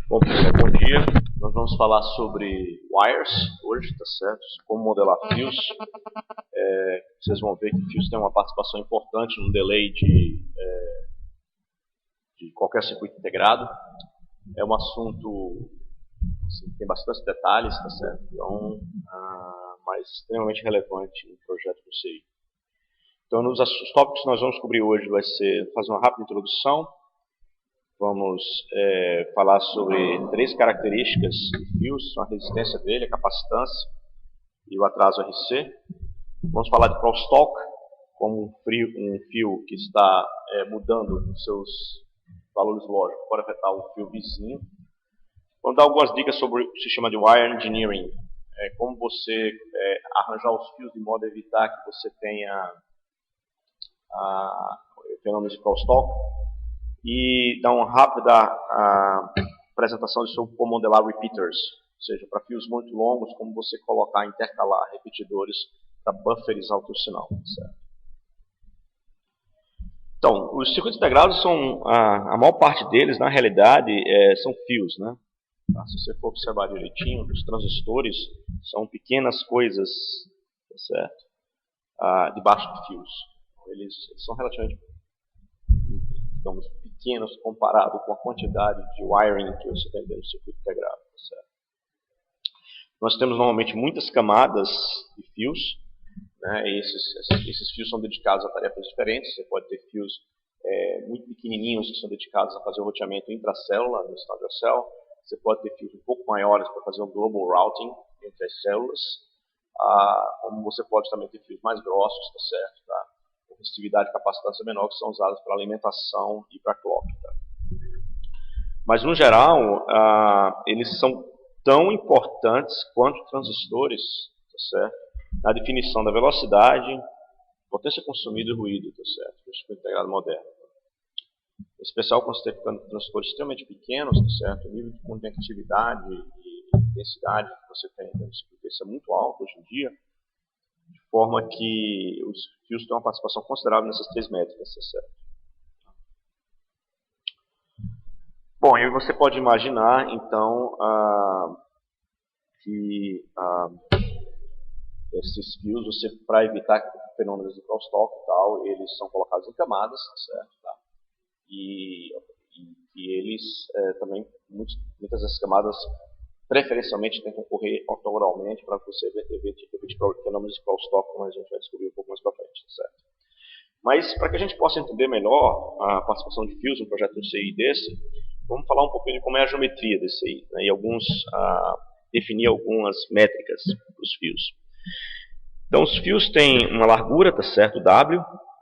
Bom, pessoal, bom dia. Nós vamos falar sobre wires hoje, tá certo? Como modelar fios. Vocês vão ver que fios tem uma participação importante no delay de qualquer circuito integrado. É um assunto assim, que tem bastante detalhes, tá certo? Então, mas extremamente relevante no projeto do CI. Então, os tópicos que nós vamos cobrir hoje vai ser fazer uma rápida introdução. Vamos falar sobre três características de fios, a resistência dele, a capacitância e o atraso RC. Vamos falar de crosstalk, como um fio que está mudando os seus valores lógicos, pode afetar o fio vizinho. Vamos dar algumas dicas sobre o que se chama de wire engineering, como você arranjar os fios de modo a evitar que você tenha fenômenos de crosstalk. E dar uma rápida apresentação de sobre como modelar repeaters, ou seja, para fios muito longos, como você colocar, intercalar repetidores para bufferizar o teu sinal. Certo? Então, os circuitos integrados são, a maior parte deles, na realidade, são fios, né? Se você for observar direitinho, os transistores são pequenas coisas, tá certo? Debaixo de fios. Eles são relativamente, digamos, pequenos comparado com a quantidade de wiring que você tem dentro do circuito integrado. Certo? Nós temos normalmente muitas camadas de fios, né? E esses fios são dedicados a tarefas diferentes. Você pode ter fios muito pequenininhos que são dedicados a fazer o roteamento intracélula, no estado da célula. Você pode ter fios um pouco maiores para fazer um global routing entre as células. Como você pode também ter fios mais grossos, tá certo? Tá? Resistividade e capacitância menor, que são usadas para alimentação e para clock. Tá? Mas, no geral, eles são tão importantes quanto transistores, tá certo? Na definição da velocidade, potência consumida e ruído, tá certo? Do circuito integrado moderno. Em especial quando você tem transistores extremamente pequenos, tá certo? O nível de condutividade e densidade que você tem dentro do circuito é muito alto hoje em dia, de forma que os fios têm uma participação considerável nessas três métricas, certo? Bom, aí você pode imaginar, então, que esses fios, para evitar fenômenos de crosstalk e tal, eles são colocados em camadas, certo? Tá? E eles também, muitas dessas camadas, preferencialmente tentam correr ortogonalmente para você evitar fenômenos de crosstalk, como a gente vai descobrir um pouco mais para frente, certo? Mas, para que a gente possa entender melhor a participação de fios no projeto do CI desse, vamos falar um pouquinho de como é a geometria desse CI, né, e definir algumas métricas para os fios. Então, os fios têm uma largura, tá certo, W,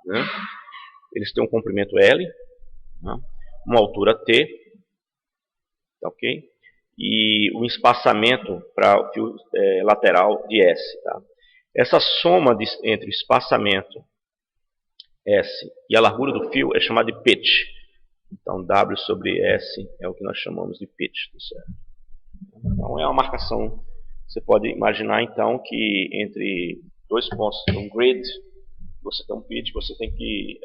né, eles têm um comprimento L, né, uma altura T, tá, ok? E o espaçamento para o fio lateral de S. Tá? Essa soma entre o espaçamento S e a largura do fio é chamada de pitch. Então, W sobre S é o que nós chamamos de pitch. Tá certo? Então, é uma marcação. Você pode imaginar, então, que entre dois pontos de um grid, você tem um pitch, você tem que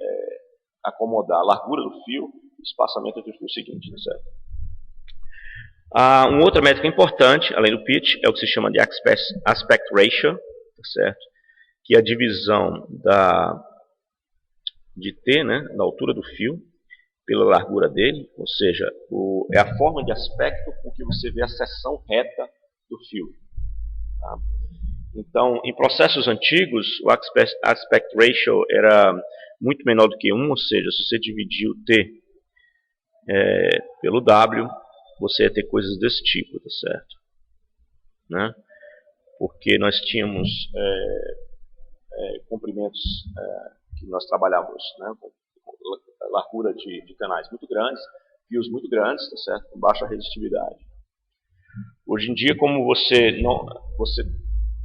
acomodar a largura do fio e o espaçamento entre o fio seguinte. Tá certo? Uma outra métrica importante, além do pitch, é o que se chama de aspect ratio, tá certo? Que é a divisão de T, né, da altura do fio, pela largura dele, ou seja, é a forma de aspecto com que você vê a seção reta do fio. Tá? Então, em processos antigos, o aspect ratio era muito menor do que 1, ou seja, se você dividir o T pelo W, você ia ter coisas desse tipo, tá certo? Né? Porque nós tínhamos comprimentos que nós trabalhávamos, né, com largura de canais muito grandes, fios muito grandes, tá certo? Com baixa resistividade. Hoje em dia, como você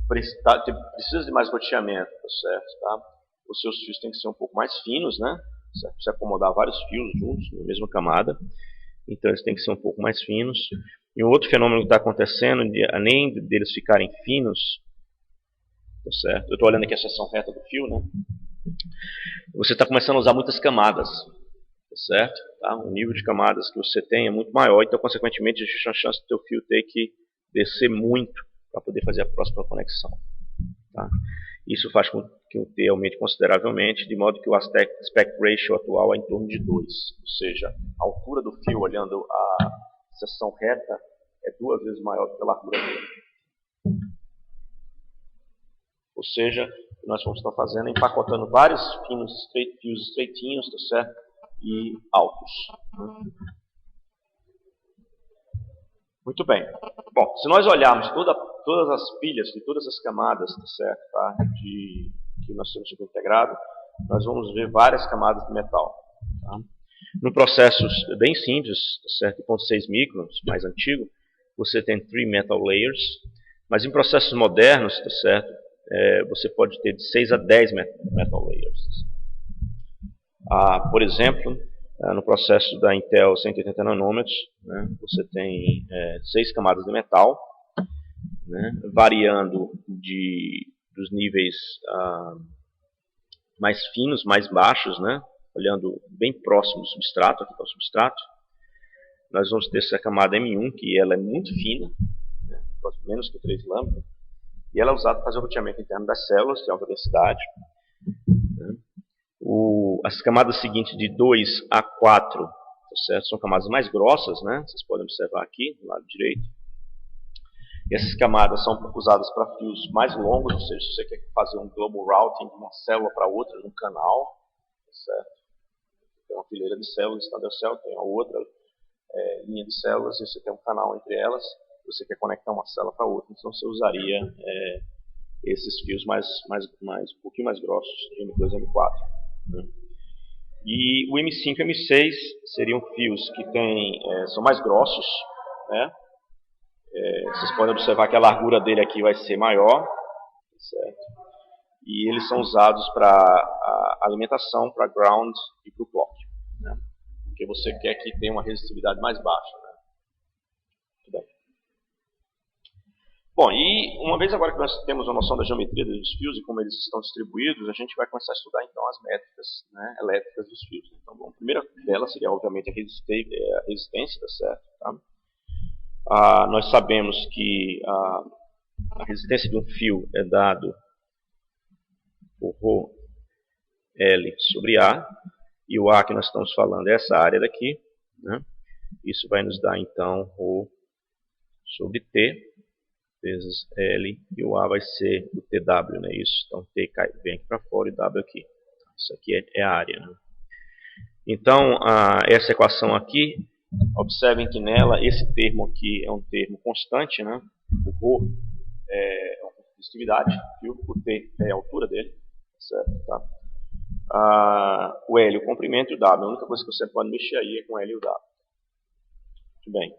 precisa de mais roteamento, tá certo? Tá? Os seus fios têm que ser um pouco mais finos, né? Certo? Você acomodar vários fios juntos na mesma camada. Então eles têm que ser um pouco mais finos. E um outro fenômeno que está acontecendo, além deles ficarem finos, tá certo? Eu estou olhando aqui a seção reta do fio, né? Você está começando a usar muitas camadas, tá certo? Tá? O nível de camadas que você tem é muito maior, então, consequentemente, existe uma chance do teu fio ter que descer muito para poder fazer a próxima conexão. Tá? Isso faz com que o T aumente consideravelmente, de modo que o aspect ratio atual é em torno de 2. Ou seja, a altura do fio, olhando a seção reta, é 2 vezes maior do que a largura dele. Ou seja, o que nós vamos estar fazendo é empacotando vários fios estreitinhos, tá certo? E altos. Muito bem. Bom, se nós olharmos todas as pilhas de todas as camadas, tá certo? Tá? Que nós temos circuito integrado, nós vamos ver várias camadas de metal. Tá? No processo bem simples, tá certo? 0.6 microns, mais antigo, você tem 3 metal layers, mas em processos modernos, tá certo? Você pode ter de 6 a 10 metal layers. Por exemplo, no processo da Intel 180 nanômetros, né, você tem 6 camadas de metal, né, variando dos níveis mais finos, mais baixos, né, olhando bem próximo do substrato, aqui está o substrato. Nós vamos ter essa camada M1, que ela é muito fina, né, menos que 3 lambda, e ela é usada para fazer o roteamento interno das células de alta densidade. Né. As camadas seguintes de 2 a 4, tá certo? São camadas mais grossas, né? Vocês podem observar aqui, do lado direito. E essas camadas são usadas para fios mais longos, ou seja, se você quer fazer um global routing de uma célula para outra num canal, tá certo? Tem uma fileira de células, estadocel, tem a outra linha de células, e você tem um canal entre elas, você quer conectar uma célula para outra, então você usaria esses fios um pouquinho mais grossos, de M2 e M4. Né? E o M5 e M6 seriam fios que são mais grossos, né? Vocês podem observar que a largura dele aqui vai ser maior, certo? E eles são usados para alimentação, para ground e para o clock, né? Porque você quer que tenha uma resistividade mais baixa, né? Muito bem. Bom, e uma vez agora que nós temos a noção da geometria dos fios e como eles estão distribuídos, a gente vai começar a estudar então as métricas, né, elétricas dos fios. Então, bom, a primeira delas seria obviamente a resistência, tá certo? Tá? Nós sabemos que a resistência de um fio é dado por ρ L sobre A, e o A que nós estamos falando é essa área daqui, né? Isso vai nos dar então ρ sobre T vezes L, e o A vai ser o TW, né? Isso. Então T vem aqui para fora e W aqui. Isso aqui é a área, né? Então, essa equação aqui, observem que nela, esse termo aqui é um termo constante, né? O ρ é a resistitividade, o T é a altura dele, certo? Tá? O L, o comprimento, e o W. A única coisa que você pode mexer aí é com L e o W. Muito bem.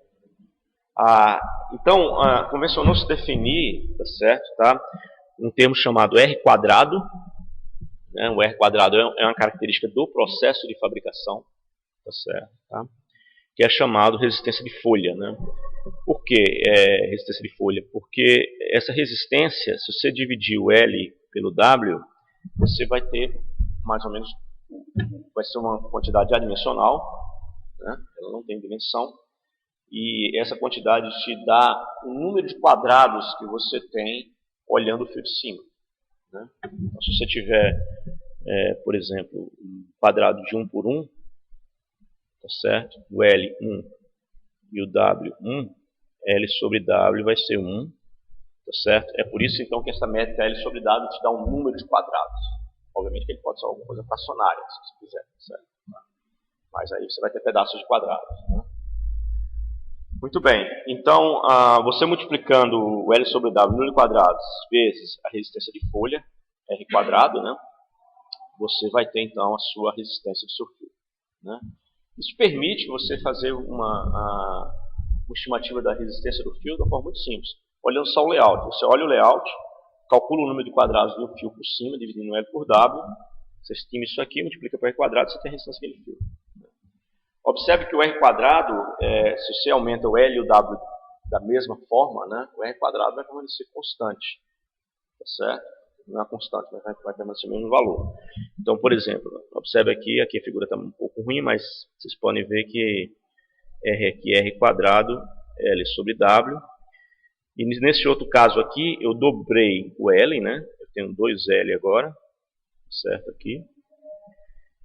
Então, convencionou-se definir, tá certo, tá? Um termo chamado R quadrado. Né? O R quadrado é uma característica do processo de fabricação, tá certo, tá? Que é chamado resistência de folha, né? Por que resistência de folha? Porque essa resistência, se você dividir o L pelo W, você vai ter mais ou menos, vai ser uma quantidade adimensional, né? Ela não tem dimensão, e essa quantidade te dá o número de quadrados que você tem olhando o fio de cima, né? Então, se você tiver, por exemplo, um quadrado de 1 por 1, tá certo? O L 1 e o W 1, L sobre W vai ser 1, tá certo? É por isso então que essa métrica L sobre W te dá um número de quadrados. Obviamente que ele pode ser alguma coisa fracionária, se você quiser, tá certo? Mas aí você vai ter pedaços de quadrados, né? Muito bem, então você multiplicando o L sobre W, número de quadrados, vezes a resistência de folha, R quadrado, né? Você vai ter então a sua resistência do seu fio, né? Isso permite você fazer uma estimativa da resistência do fio de uma forma muito simples, olhando só o layout. Você olha o layout, calcula o número de quadrados do fio por cima, dividindo L por W, você estima isso aqui, multiplica por R quadrado, você tem a resistência daquele fio. Observe que o R quadrado, se você aumenta o L e o W da mesma forma, né, o R quadrado vai permanecer constante, tá certo? não é constante, mas vai permanecer o mesmo valor. Então, por exemplo, observe aqui a figura está um pouco ruim, mas vocês podem ver que R aqui é R quadrado, L sobre W. E nesse outro caso aqui, eu dobrei o L, né? Eu tenho 2L agora, certo? Aqui.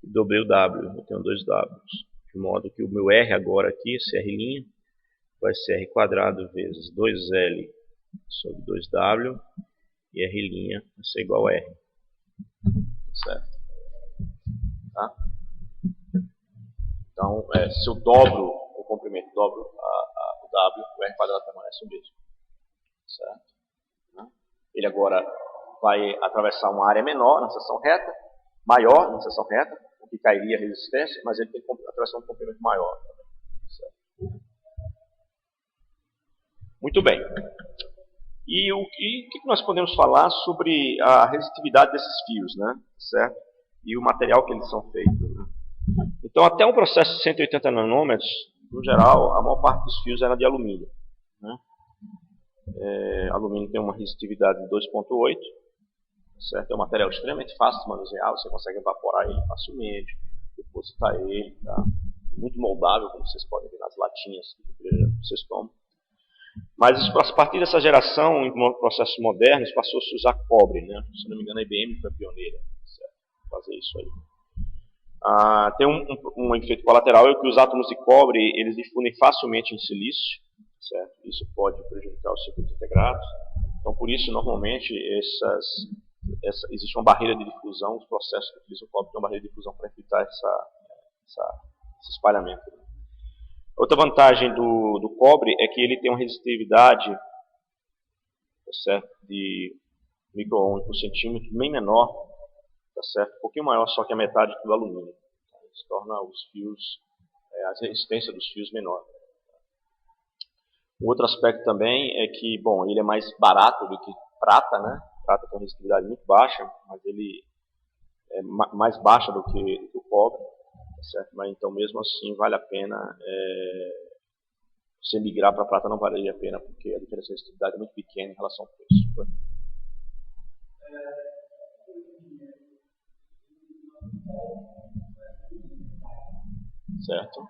E dobrei o W, eu tenho 2Ws. De modo que o meu R agora aqui, esse R', vai ser R quadrado vezes 2L sobre 2W. E R' vai ser igual a R. Certo? Tá? Então, se eu dobro o comprimento, dobro o W, o R quadrado permanece o mesmo. Certo? Ele agora vai atravessar uma área menor na seção reta, maior na seção reta, o que cairia a resistência, mas ele tem que atravessar um comprimento maior. Certo? Muito bem. E o que nós podemos falar sobre a resistividade desses fios, né? Certo? E o material que eles são feitos. Né? Então, até um processo de 180 nanômetros, no geral, a maior parte dos fios era de alumínio. Né? Alumínio tem uma resistividade de 2,8, certo? É um material extremamente fácil de manusear, você consegue evaporar ele facilmente, depositar ele, tá? Muito moldável, como vocês podem ver nas latinhas que vocês tomam. Mas a partir dessa geração, em processos modernos, passou-se a usar cobre, né? Se não me engano, a IBM foi a pioneira, certo? Fazer isso aí. Tem um efeito colateral, é que os átomos de cobre eles difundem facilmente em silício, certo? Isso pode prejudicar os circuitos integrados. Então, por isso, normalmente, existe uma barreira de difusão, os processos que utilizam o cobre têm uma barreira de difusão para evitar esse espalhamento. Outra vantagem do cobre é que ele tem uma resistividade, certo, de micro-ohms por centímetro bem menor, tá certo? Um pouquinho maior só que a metade do alumínio. Isso torna os fios, a resistência dos fios menor. Um outro aspecto também é que, bom, ele é mais barato do que prata, né? Prata tem uma resistividade muito baixa, mas ele é mais baixa do que o cobre, tá certo? Mas então mesmo assim vale a pena você migrar para prata, não valeria a pena porque a diferença de resistividade é muito pequena em relação ao preço. Certo?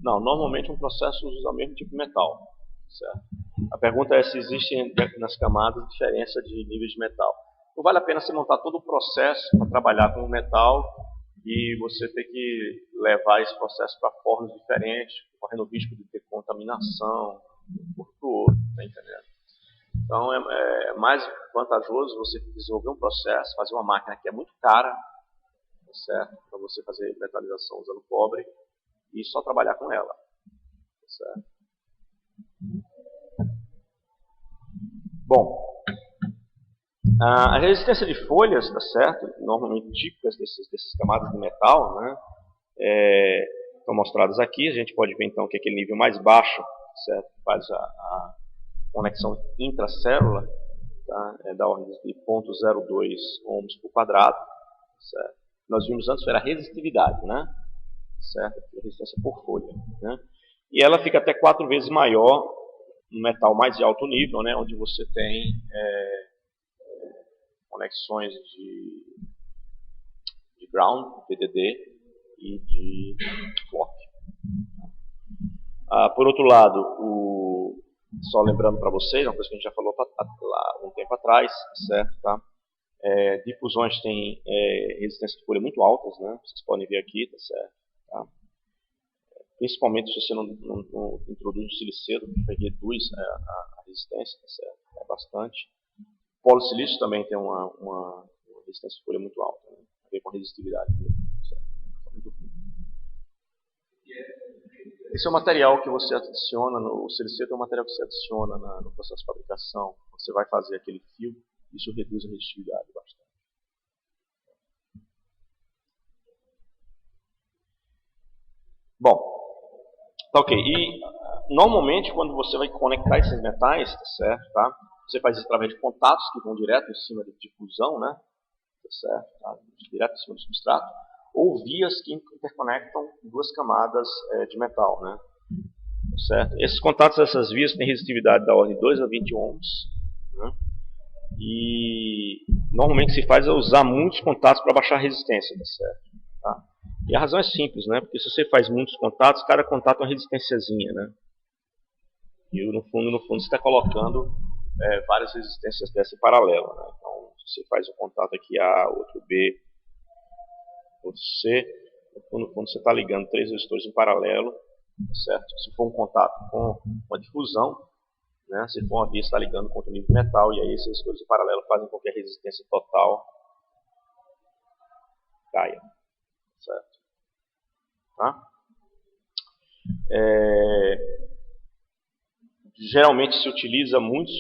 Não, normalmente um processo usa o mesmo tipo de metal. Certo? A pergunta é se existe nas camadas diferença de níveis de metal. Não vale a pena você montar todo o processo para trabalhar com o metal e você ter que levar esse processo para fornos diferentes, correndo o risco de ter contaminação um para o outro, tá entendendo? Então é mais vantajoso você desenvolver um processo, fazer uma máquina que é muito cara, certo? Para você fazer metalização usando cobre e só trabalhar com ela, certo? Bom, a resistência de folhas, tá certo? Normalmente típicas dessas camadas de metal, né? Estão mostradas aqui. A gente pode ver então que aquele nível mais baixo, certo? Faz a conexão intracélula, tá? Da ordem de 0,02 ohms por quadrado, certo? Nós vimos antes era a resistividade, né? Certo? A resistência por folha, né? E ela fica até 4 vezes maior no metal mais de alto nível, né? Onde você tem conexões de ground, VDD, e de clock. Por outro lado, só lembrando para vocês, uma coisa que a gente já falou lá um tempo atrás, certo? Tá? Difusões têm resistência de folha muito altas, né? Vocês podem ver aqui, tá certo? Tá? Principalmente se você não introduz o siliceto, que reduz a resistência, tá certo? Bastante. O polisilício também tem uma resistência de folha muito alta, né? A ver com a resistividade dele, certo? Muito bom. Esse é o material que você adiciona, o siliceto é o material que você adiciona no processo de fabricação. Você vai fazer aquele fio, isso reduz a resistividade bastante. Bom, tá ok. E normalmente quando você vai conectar esses metais, tá certo? Tá? Você faz isso através de contatos que vão direto em cima de difusão, né? Tá certo? Tá? Direto em cima do substrato. Ou vias que interconectam duas camadas de metal, né? certo? Esses contatos dessas vias têm resistividade da ordem de 2 a 20 ohms, né? E normalmente o que se faz é usar muitos contatos para baixar a resistência, tá certo? Tá? E a razão é simples, né? Porque se você faz muitos contatos, cada contato é uma resistênciazinha, né? E no fundo você está colocando várias resistências dessa em paralelo, né? Então, se você faz um contato aqui A, outro B, outro C, no fundo você está ligando 3 resistores em paralelo, certo? Se for um contato com uma difusão, né? Se for uma via, você está ligando contra o nível metal, e aí esses resistores em paralelo fazem com que a resistência total caia, certo? Tá? Geralmente se utiliza muitos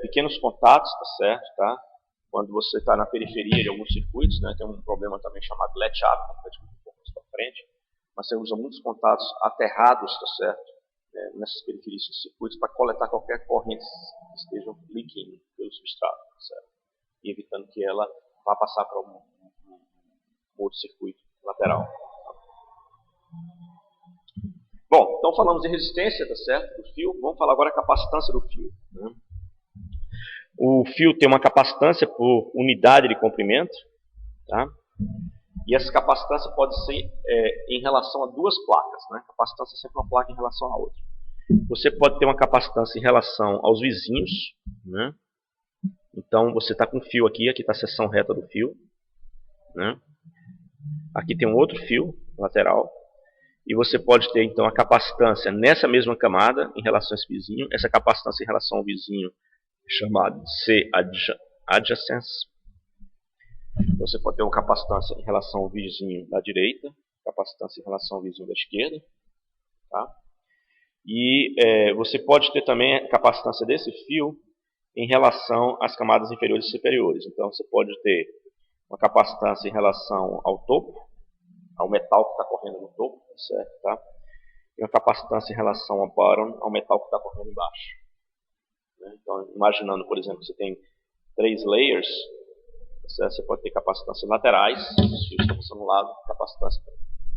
pequenos contatos, tá certo? Tá? Quando você está na periferia de alguns circuitos, né? Tem um problema também chamado latch-up, que vai discutir um pouco mais para frente, mas você usa muitos contatos aterrados, tá certo? Nessas periferias de circuitos para coletar qualquer corrente que esteja leaking pelo substrato, tá certo? E evitando que ela vá passar para um outro circuito lateral. Bom, então falamos de resistência, tá certo? Do fio. Vamos falar agora da capacitância do fio, né? O fio tem uma capacitância por unidade de comprimento, tá? E essa capacitância pode ser em relação a duas placas, né? A capacitância é sempre uma placa em relação à outra. Você pode ter uma capacitância em relação aos vizinhos, né? Então você está com um fio aqui está a seção reta do fio, né? Aqui tem um outro fio lateral. E você pode ter então a capacitância nessa mesma camada em relação a esse vizinho. Essa capacitância em relação ao vizinho é chamada de C adjacence. Você pode ter uma capacitância em relação ao vizinho da direita, capacitância em relação ao vizinho da esquerda. Tá? E você pode ter também a capacitância desse fio em relação às camadas inferiores e superiores. Então você pode ter uma capacitância em relação ao topo, ao metal que está correndo no topo, certo? Tá? E uma capacitância em relação ao bottom, ao metal que está correndo embaixo. Né? Então, imaginando, por exemplo, que você tem 3 layers, certo? Você pode ter capacitâncias laterais, os fios estão passando no lado, capacitância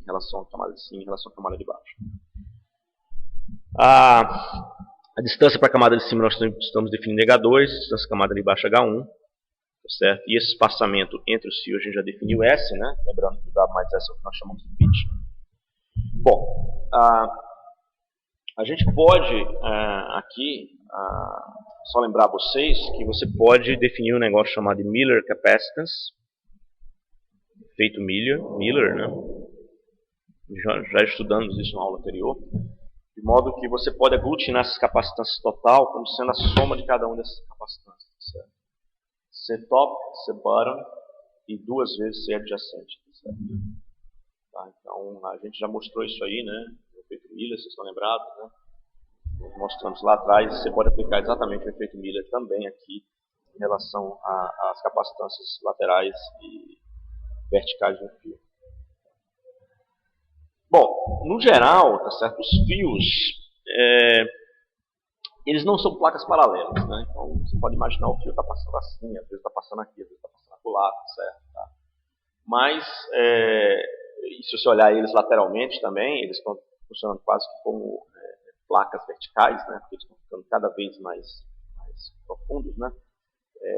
em relação à camada de cima, em relação à camada de baixo. A distância para a camada de cima nós estamos definindo H2, distância para a camada de baixo H1. Certo? E esse espaçamento entre os fios a gente já definiu S, né? Lembrando que o W mais S é o que nós chamamos de pitch. Bom, a gente pode aqui só lembrar vocês que você pode definir um negócio chamado de Miller Capacitance, efeito Miller, né? Já estudamos isso na aula anterior, de modo que você pode aglutinar essas capacitâncias total como sendo a soma de cada uma dessas capacitâncias, certo? C top, C bottom e 2 vezes C adjacente. Certo? Tá, então a gente já mostrou isso aí, né? O efeito Miller, vocês estão lembrados, né? Nós mostramos lá atrás, você pode aplicar exatamente o efeito Miller também aqui em relação às capacitâncias laterais e verticais do fio. Bom, no geral, tá certo? Os fios eles não são placas paralelas, né? Então você pode imaginar o fio está passando assim, às vezes está passando aqui, às vezes está passando acolá, certo? Tá? Mas se você olhar eles lateralmente também, eles estão funcionando quase que como placas verticais, né? Porque eles estão ficando cada vez mais profundos, né?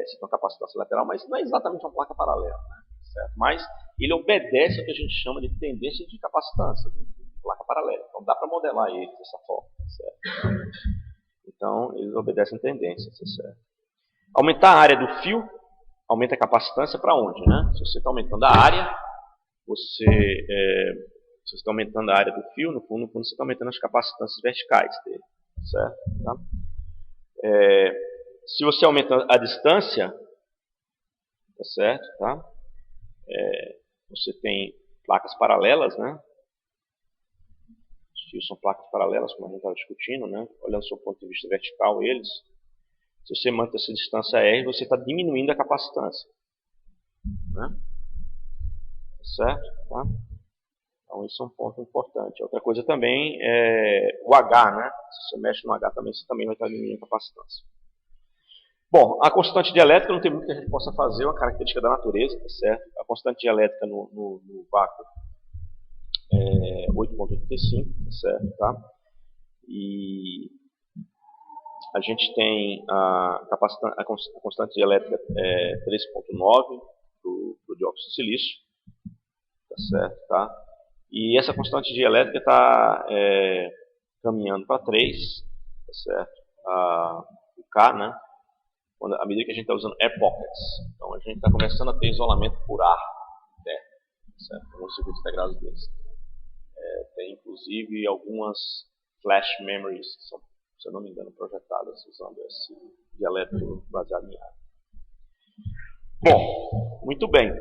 Se tem uma capacitância lateral, mas não é exatamente uma placa paralela, né? Certo? Mas ele obedece ao que a gente chama de tendência de capacitância, de placa paralela. Então dá para modelar eles dessa forma, certo? Então, eles obedecem tendências, certo? Aumentar a área do fio, aumenta a capacitância para onde, né? Se você está aumentando a área, você está aumentando a área do fio, no fundo você está aumentando as capacitâncias verticais dele, certo? Tá? Se você aumenta a distância, tá certo? Tá? Você tem placas paralelas, né? Os fios são placas paralelas, como a gente estava discutindo, né? Olhando do seu ponto de vista vertical, eles. Se você mantém essa distância R, você está diminuindo a capacitância. Né? Certo? Tá? Então, isso é um ponto importante. Outra coisa também é o H, né? Se você mexe no H também, você também vai estar diminuindo a capacitância. Bom, a constante dielétrica não tem muito que a gente possa fazer, é uma característica da natureza, tá certo? A constante dielétrica no vácuo é 8,85, tá certo? Tá? E a gente tem a constante elétrica 3,9 para o dióxido de silício, tá certo, tá? E essa constante elétrica está caminhando para 3, tá certo? O K, né? À medida que a gente está usando air pockets. Então a gente está começando a ter isolamento por ar interno, tá certo? Nos circuitos integrados deles. Tem inclusive algumas flash memories que são, se eu não me engano, projetadas usando esse dielétrico baseado em ar. Bom, muito bem.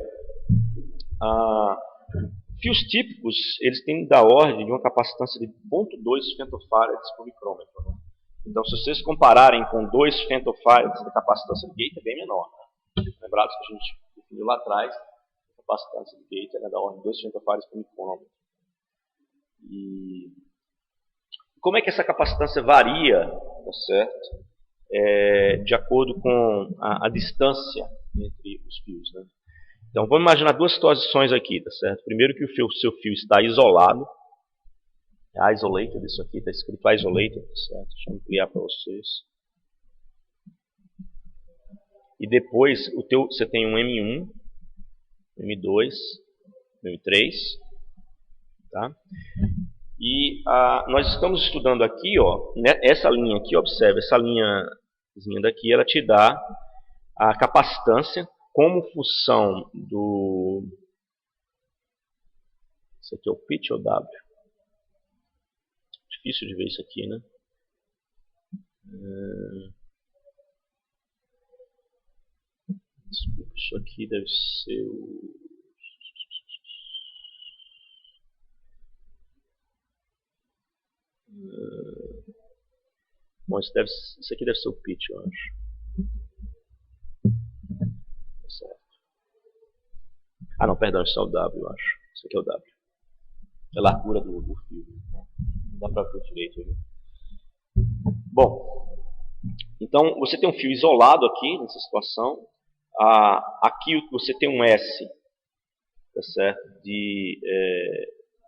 Fios típicos, eles têm da ordem de uma capacitância de 0,2 femtofarads por micrômetro. Né? Então, se vocês compararem com 2 femtofarads, a capacitância de gate é bem menor. Né? Lembrados que a gente definiu lá atrás, a capacitância de gate é da ordem de 2 femtofarads por micrômetro. E como é que essa capacitância varia, tá certo? De acordo com a distância entre os fios, né? Então, vamos imaginar duas situações aqui, tá certo? Primeiro que o seu fio está isolado. Isolated, isso aqui está escrito isolated, tá certo? Deixa eu ampliar para vocês. E depois, você tem um M1, M2, M3, tá? E nós estamos estudando aqui, ó, essa linha aqui, observe, essa linhazinha daqui, ela te dá a capacitância como função do... Isso aqui é o pitch ou W? Difícil de ver isso aqui, né? Desculpa, isso aqui deve ser o... Bom, isso aqui deve ser o pitch, eu acho. Certo. Não, perdão, isso é o W, eu acho. Isso aqui é o W. É a largura do fio. Não dá para ver direito aqui. Bom, então você tem um fio isolado aqui, nessa situação. Aqui você tem um S, tá certo?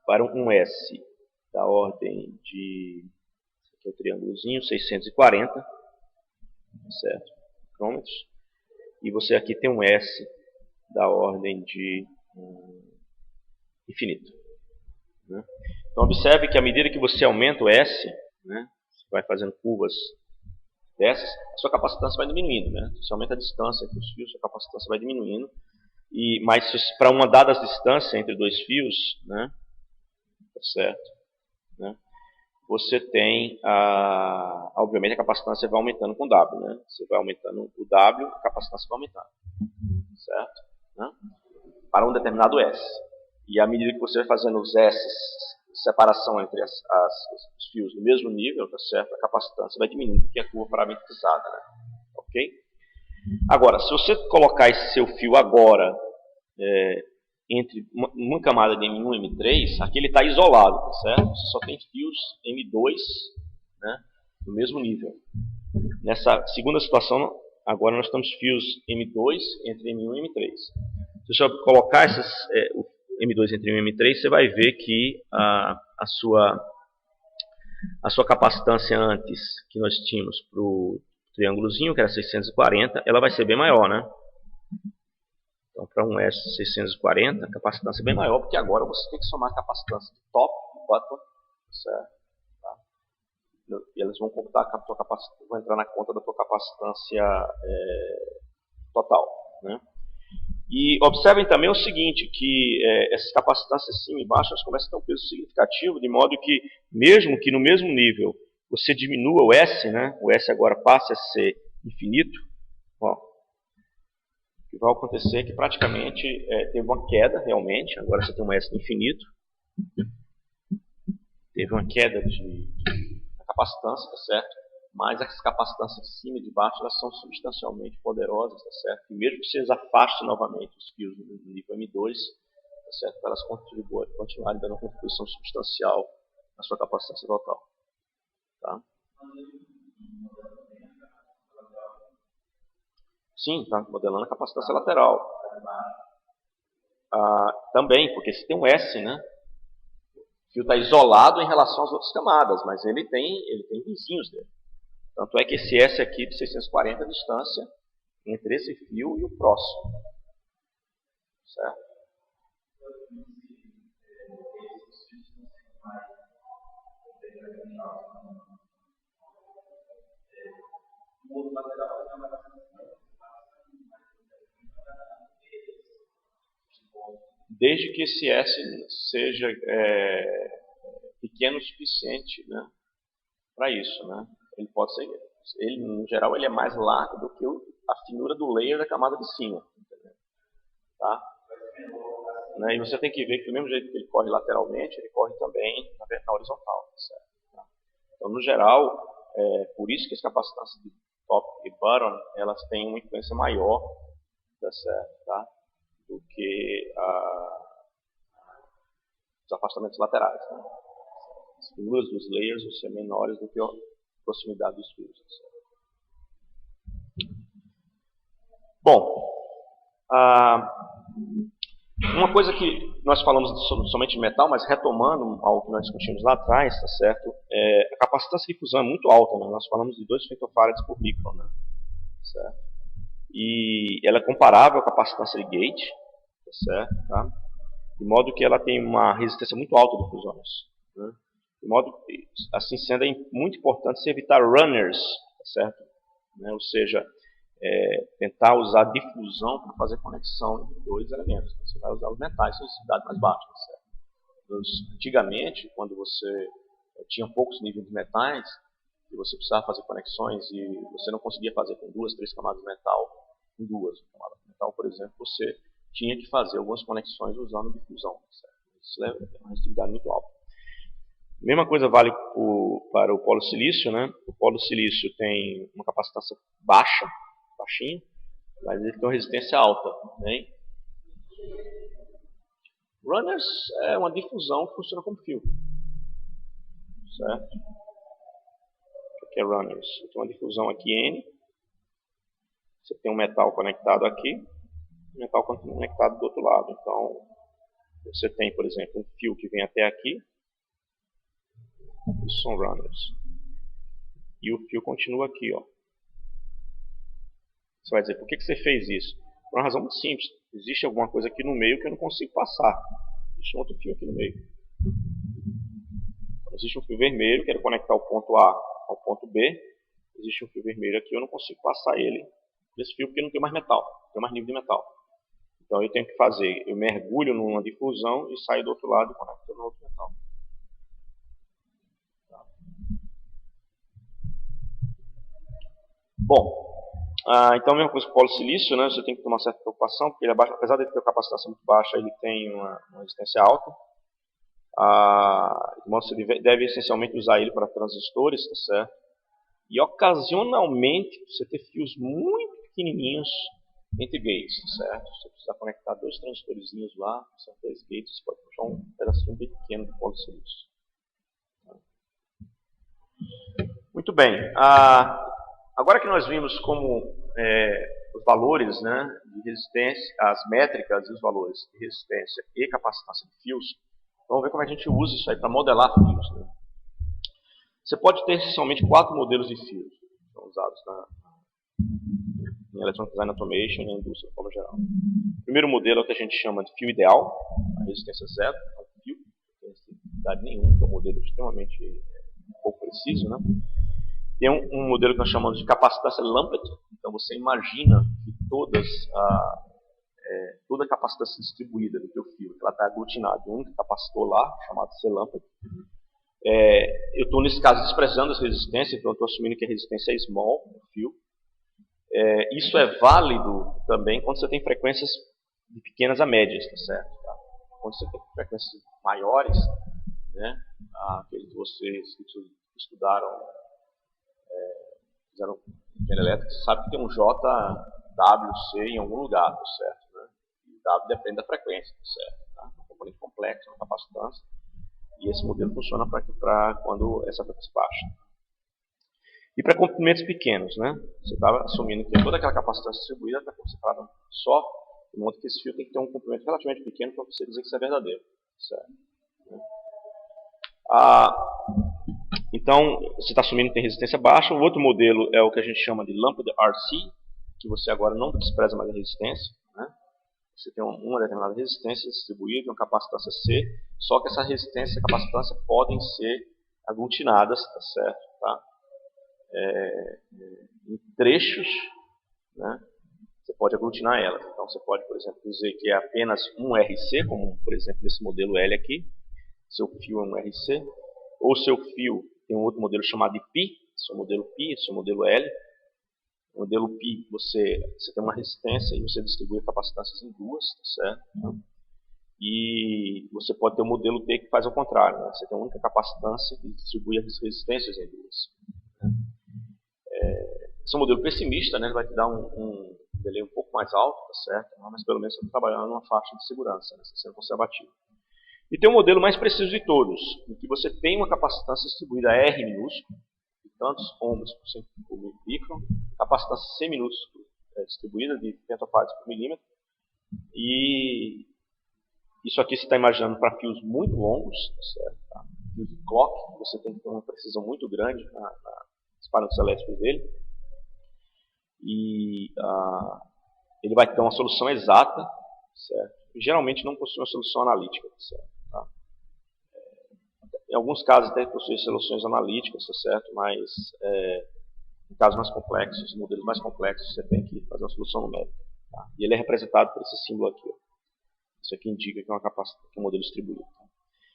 Para um S da ordem de... Esse aqui é o triângulozinho, 640, tá certo? Micrômetros. E você aqui tem um S da ordem de infinito. Né? Então observe que à medida que você aumenta o S, né, você vai fazendo curvas dessas, a sua capacitância vai diminuindo. Né? Se você aumenta a distância entre os fios, a sua capacitância vai diminuindo. Mas para uma dada distância entre dois fios, né, tá certo? Né? Você tem, obviamente, a capacitância vai aumentando com o W. Né? Você vai aumentando o W, a capacitância vai aumentando. Certo? Né? Para um determinado S. E à medida que você vai fazendo os S, separação entre os fios no mesmo nível, tá certo? A capacitância vai diminuindo, porque é a curva parametrizada. Né? Ok? Agora, se você colocar esse seu fio agora entre uma camada de M1 e M3, aqui ele está isolado, tá certo? Você só tem fios M2, né, no mesmo nível. Nessa segunda situação, agora nós temos fios M2 entre M1 e M3. Se você colocar o M2 entre M1 e M3, você vai ver que a sua capacitância antes, que nós tínhamos para o triângulozinho, que era 640, ela vai ser bem maior, né? Então, para um S640, a capacitância é bem maior, porque agora você tem que somar a capacitância de top e bottom, certo? Tá? E elas vão computar a tua capacitância, vão entrar na conta da tua capacitância total, né? E observem também o seguinte, que essas capacitâncias acima e baixo, elas começam a ter um peso significativo, de modo que, mesmo que no mesmo nível você diminua o S, né? O S agora passe a ser infinito, ó, o que vai acontecer é que praticamente teve uma queda realmente, agora você tem um S infinito, teve uma queda da capacitância, tá certo? Mas as capacitâncias de cima e de baixo elas são substancialmente poderosas, tá certo? E mesmo que vocês afastem novamente os fios no nível M2, tá certo? Para elas continuarem dando uma contribuição substancial na sua capacitância total. Tá? Sim, está modelando a capacitância lateral. Também, porque se tem um S, né? fio está isolado em relação às outras camadas, mas ele tem vizinhos dele. Tanto é que esse S aqui de 640 é a distância entre esse fio e o próximo. Certo? Desde que esse S seja pequeno o suficiente, né, para isso, né? Ele pode ser, no geral, ele é mais largo do que a finura do layer da camada de cima, entendeu? Tá? Né? E você tem que ver que do mesmo jeito que ele corre lateralmente, ele corre também na horizontal, certo? Tá? Então, no geral, por isso que as capacitâncias de top e bottom, elas têm uma influência maior, tá certo? Tá? Do que os afastamentos laterais. Né? As finuras dos layers vão ser menores do que a proximidade dos fios. Bom, uma coisa que nós falamos somente de metal, mas retomando algo que nós discutimos lá atrás, tá certo? A capacitância de fusão é muito alta, né? Nós falamos de 2 femtofarads por micron, né? Certo? E ela é comparável à capacitância de gate, tá certo? Tá? De modo que ela tem uma resistência muito alta de fusões. Né? De modo que, assim sendo, é muito importante se evitar runners, tá certo? Né? Ou seja, tentar usar difusão para fazer conexão entre dois elementos. Você vai usar os metais com densidade mais baixa. Tá certo? Antigamente, quando você tinha poucos níveis de metais, e você precisava fazer conexões e você não conseguia fazer com 2, 3 camadas de metal, com 2 camadas de metal, por exemplo, você tinha que fazer algumas conexões usando difusão. Certo? Isso é uma restrição muito alta. A mesma coisa vale para o polo silício, né? O polo silício tem uma capacitância baixa, baixinha, mas ele tem uma resistência alta. Né? Runners é uma difusão que funciona como fio. Certo? O que é runners? Você tem uma difusão aqui N, você tem um metal conectado aqui, e um metal conectado do outro lado. Então, você tem, por exemplo, um fio que vem até aqui, isso são runners. E o fio continua aqui, ó. Você vai dizer, por que você fez isso? Por uma razão muito simples. Existe alguma coisa aqui no meio que eu não consigo passar. Existe um outro fio aqui no meio. Então, existe um fio vermelho, quero conectar o ponto A ao ponto B. Existe um fio vermelho aqui, eu não consigo passar ele desse fio porque não tem mais metal, não tem mais nível de metal. Então eu tenho que fazer, eu mergulho numa difusão e saio do outro lado e conecto no outro metal. Bom, então a mesma coisa com o polo silício, né, você tem que tomar certa preocupação, porque ele apesar de ter uma capacitância muito baixa, ele tem uma resistência alta. Você deve essencialmente usar ele para transistores, tá certo? E ocasionalmente você ter fios muito pequenininhos entre gates, tá certo? Você precisa conectar 2 transistorzinhos lá, são 2 gates, você pode puxar um pedacinho bem pequeno do polo silício. Muito bem. Agora que nós vimos como os valores, né, de resistência, as métricas e os valores de resistência e capacitância de fios, vamos ver como a gente usa isso aí para modelar fios. Né? Você pode ter essencialmente 4 modelos de fios que são usados em Electronic Design Automation e na indústria de forma geral. O primeiro modelo é o que a gente chama de fio ideal, a resistência zero, é um fio, não tem resistência nenhuma, que é um modelo extremamente pouco preciso. Né? Tem um modelo que nós chamamos de capacitância lumped, então você imagina que toda a capacitância distribuída do teu fio, ela está aglutinada em um capacitor lá, chamado C-lumped. Eu estou, nesse caso, desprezando essa resistência, então eu estou assumindo que a resistência é small no fio. Isso é válido também quando você tem frequências de pequenas a médias, tá certo? Tá? Quando você tem frequências maiores, né, aqueles que vocês estudaram, fizeram engenharia elétrica, você sabe que tem um JWC em algum lugar, tá certo? Né? E W depende da frequência, tá certo? Tá? É um componente complexo, uma capacitância. E esse modelo funciona para quando essa frequência baixa. E para comprimentos pequenos, né? Você está assumindo que toda aquela capacitância distribuída está separada só, de modo que esse fio tem que ter um comprimento relativamente pequeno para você dizer que isso é verdadeiro. Certo? Então, você está assumindo que tem resistência baixa. O outro modelo é o que a gente chama de lâmpada RC, que você agora não despreza mais a resistência, né? Você tem uma determinada resistência distribuída, uma capacitância C, só que essa resistência e capacitância podem ser aglutinadas, tá certo? Tá? Em trechos, né? Você pode aglutinar elas. Então, você pode, por exemplo, dizer que é apenas um RC, como, por exemplo, nesse modelo L aqui. Seu fio é um RC. Ou seu fio tem um outro modelo chamado de Pi, seu modelo Pi, seu modelo L. No modelo Pi, você tem uma resistência e você distribui capacitâncias em duas, tá certo? E você pode ter o modelo T que faz ao contrário, né? Você tem uma única capacitância e distribui as resistências em duas. Esse é um modelo pessimista, né? Ele vai te dar um delay um pouco mais alto, tá certo? Mas pelo menos você está trabalhando numa faixa de segurança, né? Você está sendo conservativo. E tem o modelo mais preciso de todos, em que você tem uma capacitância distribuída R minúsculo, de tantos ohms por micron, capacitância C minúsculo distribuída de femtofarads por milímetro, e isso aqui você está imaginando para fios muito longos, certo? Tá? Fios de clock, você tem que ter uma precisão muito grande nos parâmetros elétricos dele, e ele vai ter uma solução exata, certo? E geralmente não possui uma solução analítica, certo? Tá? Em alguns casos até possui soluções analíticas, certo? Mas em casos mais complexos, em modelos mais complexos, você tem que fazer uma solução numérica. Tá? E ele é representado por esse símbolo aqui. Ó. Isso aqui indica que é um modelo distribuído. Tá?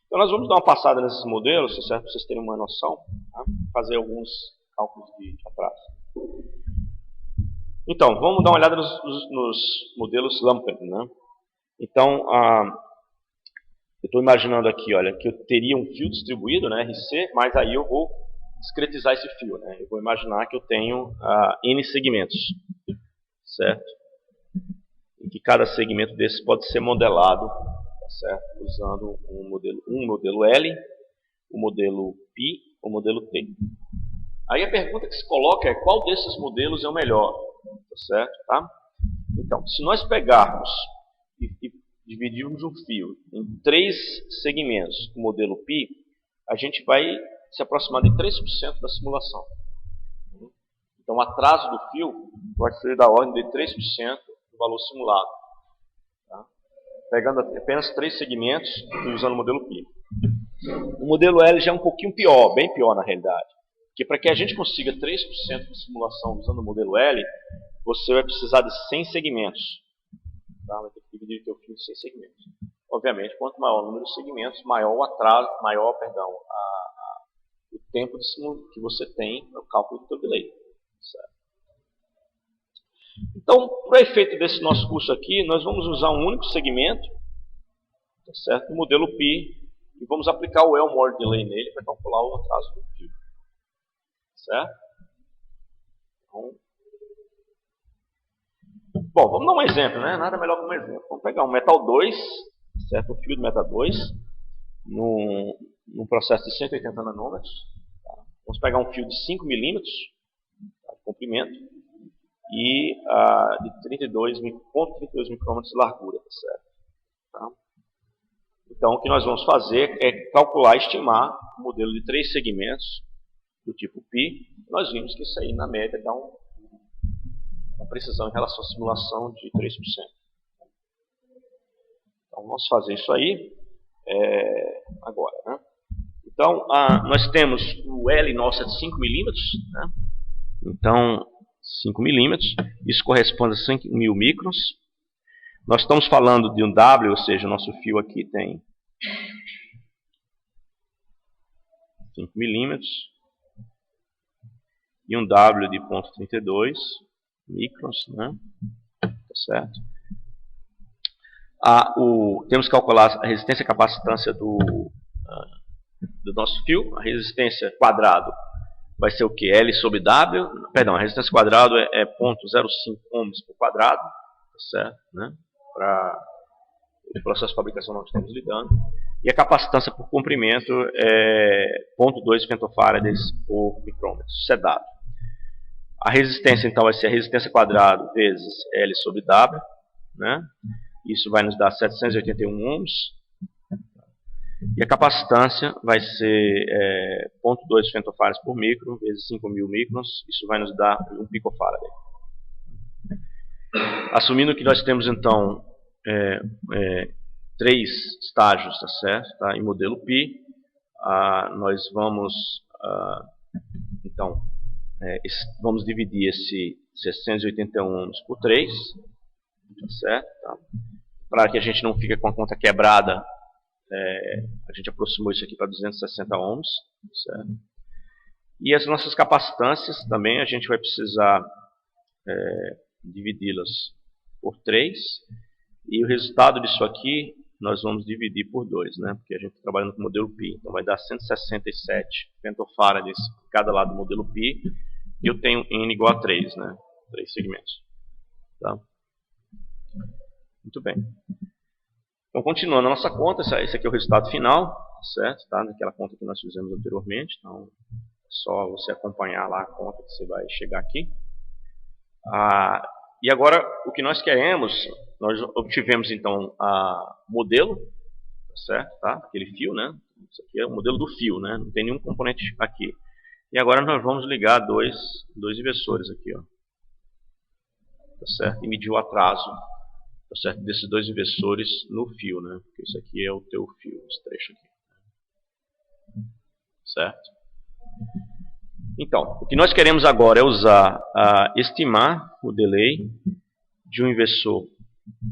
Então nós vamos dar uma passada nesses modelos, certo? Para vocês terem uma noção, tá? Fazer alguns cálculos de atraso. Então, vamos dar uma olhada nos modelos Lampert, né? Então, eu estou imaginando aqui, olha, que eu teria um fio distribuído, né, RC, mas aí eu vou discretizar esse fio, né? Eu vou imaginar que eu tenho N segmentos, certo? E que cada segmento desses pode ser modelado, tá certo? Usando um modelo L, o modelo Pi, o modelo T. Aí a pergunta que se coloca é qual desses modelos é o melhor, tá certo? Tá? Então, se nós pegarmos e dividirmos um fio em 3 segmentos do modelo Pi, a gente vai se aproximar de 3% da simulação. Então, o atraso do fio vai ser da ordem de 3% do valor simulado. Tá? Pegando apenas 3 segmentos e usando o modelo Pi. O modelo L já é um pouquinho pior, bem pior na realidade. Porque para que a gente consiga 3% de simulação usando o modelo L, você vai precisar de 100 segmentos. Tá? Vai ter que dividir o teu fio em 100 segmentos. Obviamente, quanto maior o número de segmentos, maior o atraso, o tempo que você tem no cálculo do teu delay. Certo? Então, para o efeito desse nosso curso aqui, nós vamos usar um único segmento, tá certo? No modelo Pi, e vamos aplicar o Elmore Delay nele para calcular o atraso do fio. Certo? Então, bom, vamos dar um exemplo, né? Nada melhor que um exemplo. Vamos pegar um metal 2, certo? Um fio de metal 2, num processo de 180 nanômetros. Tá? Vamos pegar um fio de 5 milímetros de comprimento e de 32 micrômetros de largura, tá certo? Tá? Então, o que nós vamos fazer é calcular, estimar um modelo de 3 segmentos do tipo Pi. Nós vimos que isso aí, na média, dá uma precisão em relação à simulação de 3%. Então, vamos fazer isso aí agora. Né? Então, nós temos o L nosso é de 5 milímetros. Né? Então, 5 milímetros. Isso corresponde a 5.000 microns. Nós estamos falando de um W, ou seja, o nosso fio aqui tem 5 milímetros. E um W de 0,32 microns, né? Tá certo? Temos que calcular a resistência e capacitância do nosso fio. A resistência quadrado vai ser o que? L sobre W. Perdão, a resistência quadrado é 0,05 ohms por quadrado, tá certo? Né? Para o processo de fabricação nós estamos lidando. E a capacitância por comprimento é 0,2 femtofarads por micrômetro, isso é dado. A resistência, então, vai ser a resistência quadrado vezes L sobre W. Né? Isso vai nos dar 781 ohms. E a capacitância vai ser 0,2 femtofarads por micro vezes 5.000 microns. Isso vai nos dar 1 picofarad. Assumindo que nós temos então 3 estágios, tá certo? Tá? Em modelo Pi, nós vamos então vamos dividir esse 681 ohms por 3, tá certo? Tá? Para que a gente não fique com a conta quebrada, a gente aproximou isso aqui para 260 ohms, certo? E as nossas capacitâncias também a gente vai precisar dividi-las por 3, e o resultado disso aqui nós vamos dividir por 2, né? Porque a gente está trabalhando com o modelo Pi, então vai dar 167 femtofarads em cada lado do modelo Pi, e eu tenho N igual a 3, né? 3 segmentos. Tá? Muito bem. Então, continuando a nossa conta, esse aqui é o resultado final, certo? Tá? Daquela conta que nós fizemos anteriormente. Então, é só você acompanhar lá a conta que você vai chegar aqui. E agora, o que nós queremos, nós obtivemos então o modelo, certo? Tá? Aquele fio, né? Isso aqui é o modelo do fio, né? Não tem nenhum componente aqui. E agora nós vamos ligar dois inversores aqui, ó. Tá certo? E medir o atraso, tá certo? Desses 2 inversores no fio, né? Porque isso aqui é o teu fio, esse trecho aqui. Certo? Então, o que nós queremos agora é estimar o delay de um inversor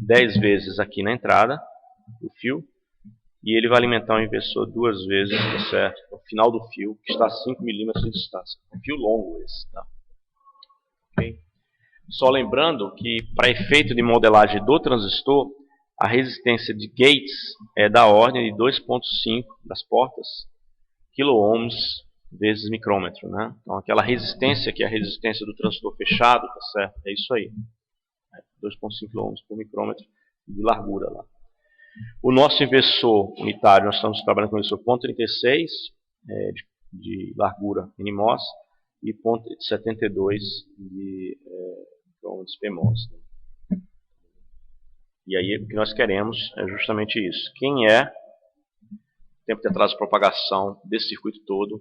10 vezes aqui na entrada do fio, e ele vai alimentar o inversor 2 vezes, tá certo? No final do fio, que está a 5 milímetros de distância. É um fio longo esse, tá? Okay? Só lembrando que, para efeito de modelagem do transistor, a resistência de gates é da ordem de 2,5 das portas kilo-ohms vezes micrômetro, né? Então, aquela resistência que é a resistência do transistor fechado, tá certo? É isso aí. 2,5 kΩ por micrômetro de largura lá. O nosso inversor unitário, nós estamos trabalhando com o inversor 0,36 de largura NMOS e 0,72 de micrômetros PMOS. Né? E aí o que nós queremos é justamente isso. Quem é o tempo de atraso de propagação desse circuito todo,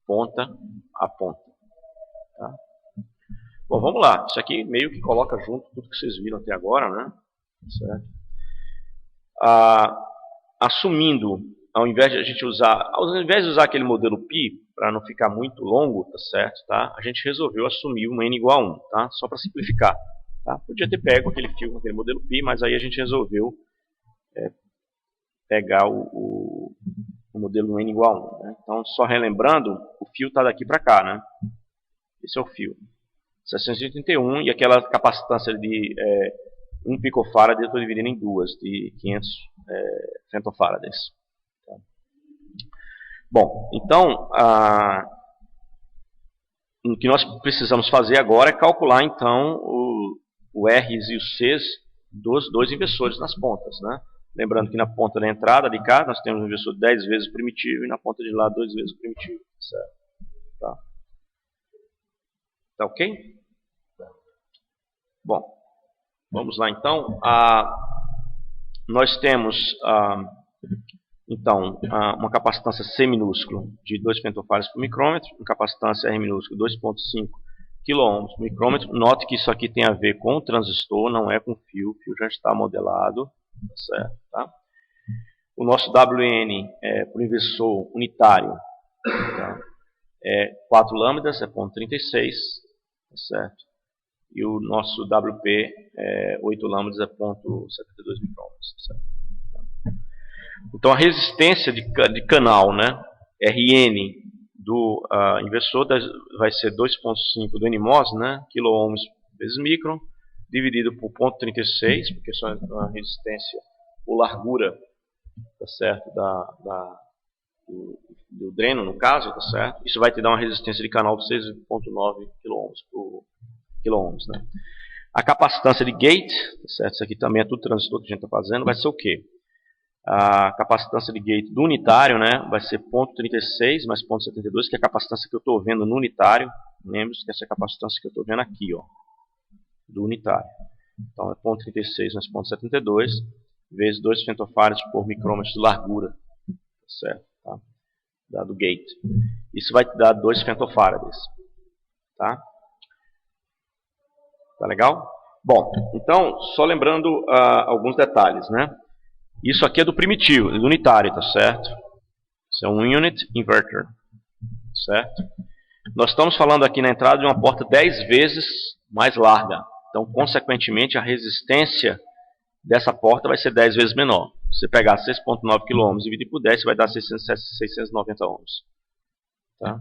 ponta a ponta. Tá? Bom, vamos lá. Isso aqui meio que coloca junto tudo que vocês viram até agora, né? Certo? Assumindo, ao invés de usar aquele modelo Pi, para não ficar muito longo, tá certo? Tá? A gente resolveu assumir uma N igual a 1, tá? Só para simplificar. Tá? Podia ter pego aquele fio com aquele modelo Pi, mas aí a gente resolveu pegar o modelo N igual a 1. Né? Então, só relembrando, o fio está daqui para cá, né? Esse é o fio. 681 e aquela capacitância de 1 picofarad eu estou dividindo em 2, de 500 femtofarads. Tá? Bom, então, o que nós precisamos fazer agora é calcular, então, o R's e os C's dos 2 inversores nas pontas, né? Lembrando que na ponta da entrada de cá, nós temos um inversor 10 vezes o primitivo e na ponta de lá 2 vezes o primitivo. Certo? Tá? Tá ok? Bom, vamos lá então. Nós temos então uma capacitância C minúsculo de 2 femtofarads por micrômetro, uma capacitância R minúsculo 2,5 kΩ por micrômetro. Note que isso aqui tem a ver com o transistor, não é com o fio já está modelado. Tá certo? Tá? O nosso WN por inversor unitário, tá? É 4 lambdas, é 0,36, tá certo? E o nosso WP é 8 lambdas, é 0,72 micrômetros. Certo? Então a resistência de canal, né, RN do inversor vai ser 2,5 do NMOS, né, kilo-ohms vezes micron, dividido por 0,36, porque isso é uma resistência por largura, tá certo, do dreno, no caso, tá certo? Isso vai te dar uma resistência de canal de 6,9 kΩ, né? A capacitância de gate, tá certo? Isso aqui também é tudo transistor que a gente está fazendo, vai ser o quê? A capacitância de gate do unitário, né, vai ser 0,36 mais 0,72, que é a capacitância que eu estou vendo no unitário. Lembre-se que essa é a capacitância que eu estou vendo aqui, ó, do unitário. Então é 0,36 mais 0,72 vezes 2 femtofarads por micrômetro de largura. Tá certo? Tá? Dado gate. Isso vai te dar 2 femtofarads. Tá? Tá legal? Bom, então, só lembrando alguns detalhes, né? Isso aqui é do primitivo, do unitário, tá certo? Isso é um unit inverter, certo? Nós estamos falando aqui na entrada de uma porta 10 vezes mais larga. Então, consequentemente, a resistência dessa porta vai ser 10 vezes menor. Se você pegar 6,9 kΩ e dividir por 10, você vai dar 690 ohms. Tá?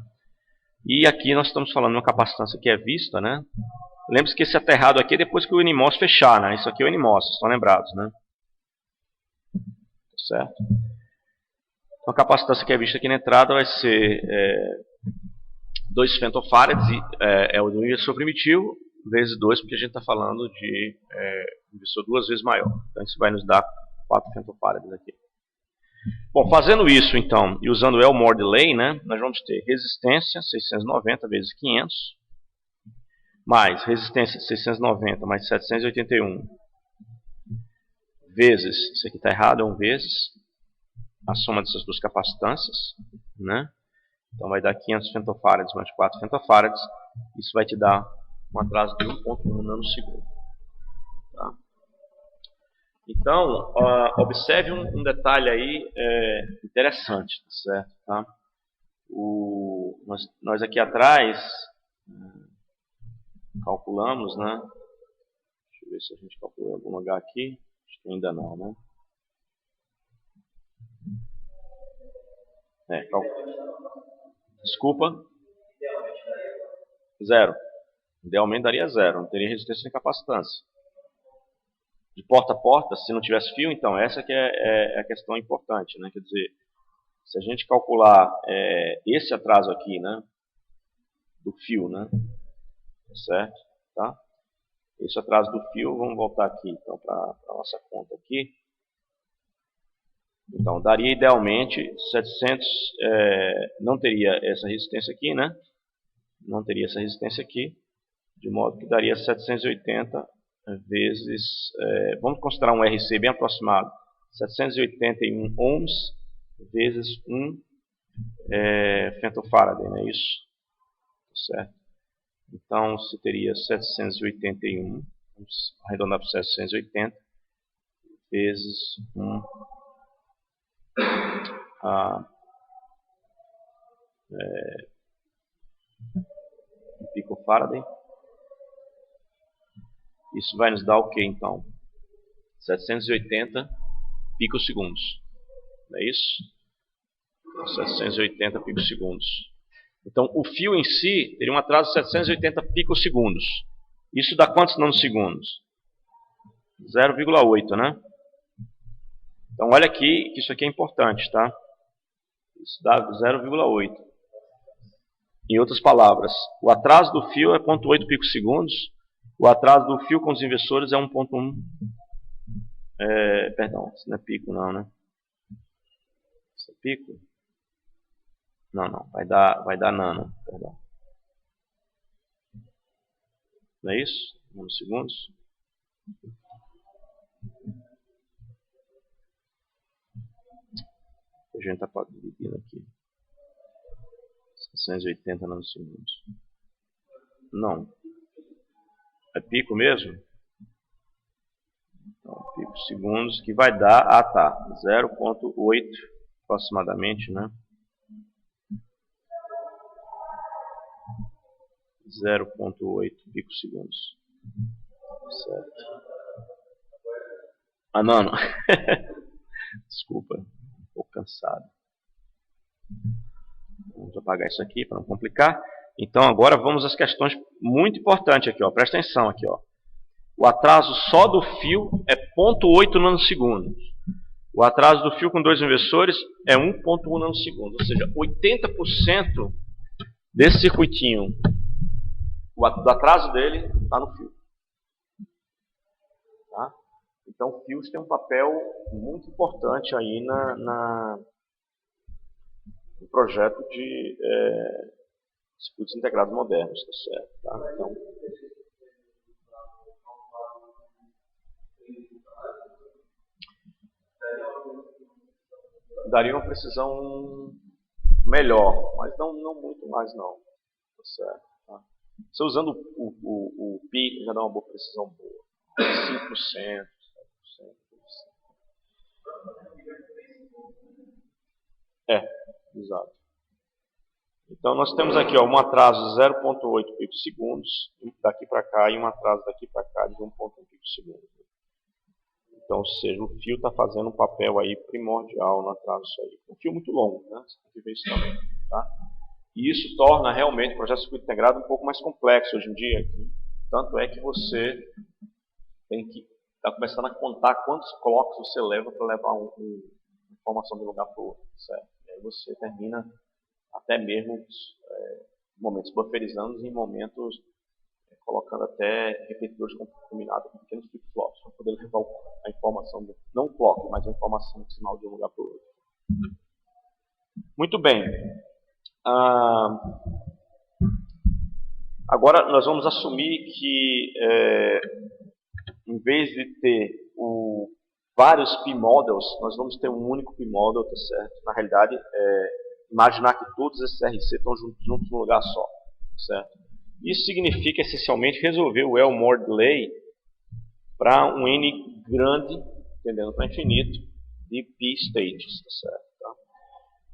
E aqui nós estamos falando de uma capacitância que é vista, né? Lembre-se que esse aterrado aqui é depois que o NMOS fechar, né? Isso aqui é o NMOS, estão lembrados, né? Certo? Então, a capacitância que é vista aqui na entrada vai ser 2 femtofarads, é o do inversor primitivo, vezes 2, porque a gente está falando de inversor 2 vezes maior. Então, isso vai nos dar 4 femtofarads aqui. Bom, fazendo isso, então, e usando o Elmore Delay, né, nós vamos ter resistência 690 vezes 500, mais resistência 690 mais 781, vezes, isso aqui está errado, é 1 vezes, a soma dessas duas capacitâncias, né? Então vai dar 500 femtofarads mais 4 femtofarads. Isso vai te dar um atraso de 1,1 nanosegundo. Tá? Então, observe um detalhe aí interessante, certo? Tá? Nós aqui atrás calculamos, né? Deixa eu ver se a gente calculou em algum lugar aqui. Acho que ainda não, né? Desculpa. 0. Idealmente daria 0. Não teria resistência nem capacitância. De porta a porta, se não tivesse fio, então essa que é a questão importante, né? Quer dizer, se a gente calcular esse atraso aqui, né? Do fio, né? Certo? Tá? Esse atraso do fio, vamos voltar aqui então para a nossa conta aqui. Então, daria idealmente 700, não teria essa resistência aqui, né? Não teria essa resistência aqui, de modo que daria 780 vezes, vamos considerar um RC bem aproximado, 781 ohms vezes 1 femtofarad, não é isso? Certo? Então, você teria 781, vamos arredondar para 780, vezes 1 picofarad. Isso vai nos dar o que então? 780 picosegundos. Não é isso? 780 picosegundos. Então, o fio em si teria um atraso de 780 picosegundos. Isso dá quantos nanosegundos? 0,8, né? Então, olha aqui que isso aqui é importante, tá? Isso dá 0,8. Em outras palavras, o atraso do fio é 0,8 picosegundos. O atraso do fio com os inversores é 1,1. Perdão, isso não é pico não, né? Isso é pico? Não, vai dar nano, perdão. Não é isso? Nanosegundos. A gente está dividindo aqui. 680 nanosegundos. Não. É pico mesmo? Então, pico segundos que vai dar, 0,8 aproximadamente, né? 0,8 picosegundos. Certo. Não. Desculpa, um pouco cansado. Vamos apagar isso aqui para não complicar. Então agora vamos às questões muito importantes aqui, ó. Presta atenção aqui, ó. O atraso só do fio é 0,8 nanosegundos. O atraso do fio com 2 inversores é 1,1 nanosegundos. Ou seja, 80% desse circuitinho, o atraso dele está no fio. Tá? Então, fios tem um papel muito importante aí no projeto de circuitos integrados modernos, tá certo? Tá? Então, daria uma precisão melhor, mas não muito mais não. Tá certo? Tá? Você usando o pi já dá uma boa precisão boa. 5%, 7%. Exato. Então nós temos aqui um atraso de 0,8 picosegundos daqui para cá e um atraso daqui para cá de 1,1 picosegundos. Então, ou seja, o fio está fazendo um papel aí primordial no atraso disso aí. Um fio muito longo, né? Você tem que ver isso também, tá? E isso torna realmente o projeto de circuito integrado um pouco mais complexo hoje em dia. Tanto é que você tem que estar começando a contar quantos clocks você leva para levar uma informação de um lugar para o outro, certo? E aí você termina até mesmo momentos bufferizando em momentos colocando até repetidores combinados com pequenos flip-flops para poder levar a informação, não o clock, mas a informação do sinal de um lugar para o outro. Muito bem. Agora nós vamos assumir que em vez de ter vários p-models, nós vamos ter um único p-model, tá certo? Na realidade, imaginar que todos esses RC estão juntos num lugar só, certo? Isso significa essencialmente resolver o Elmore delay para um n grande, entendendo para infinito, de p-stages, tá certo? Tá?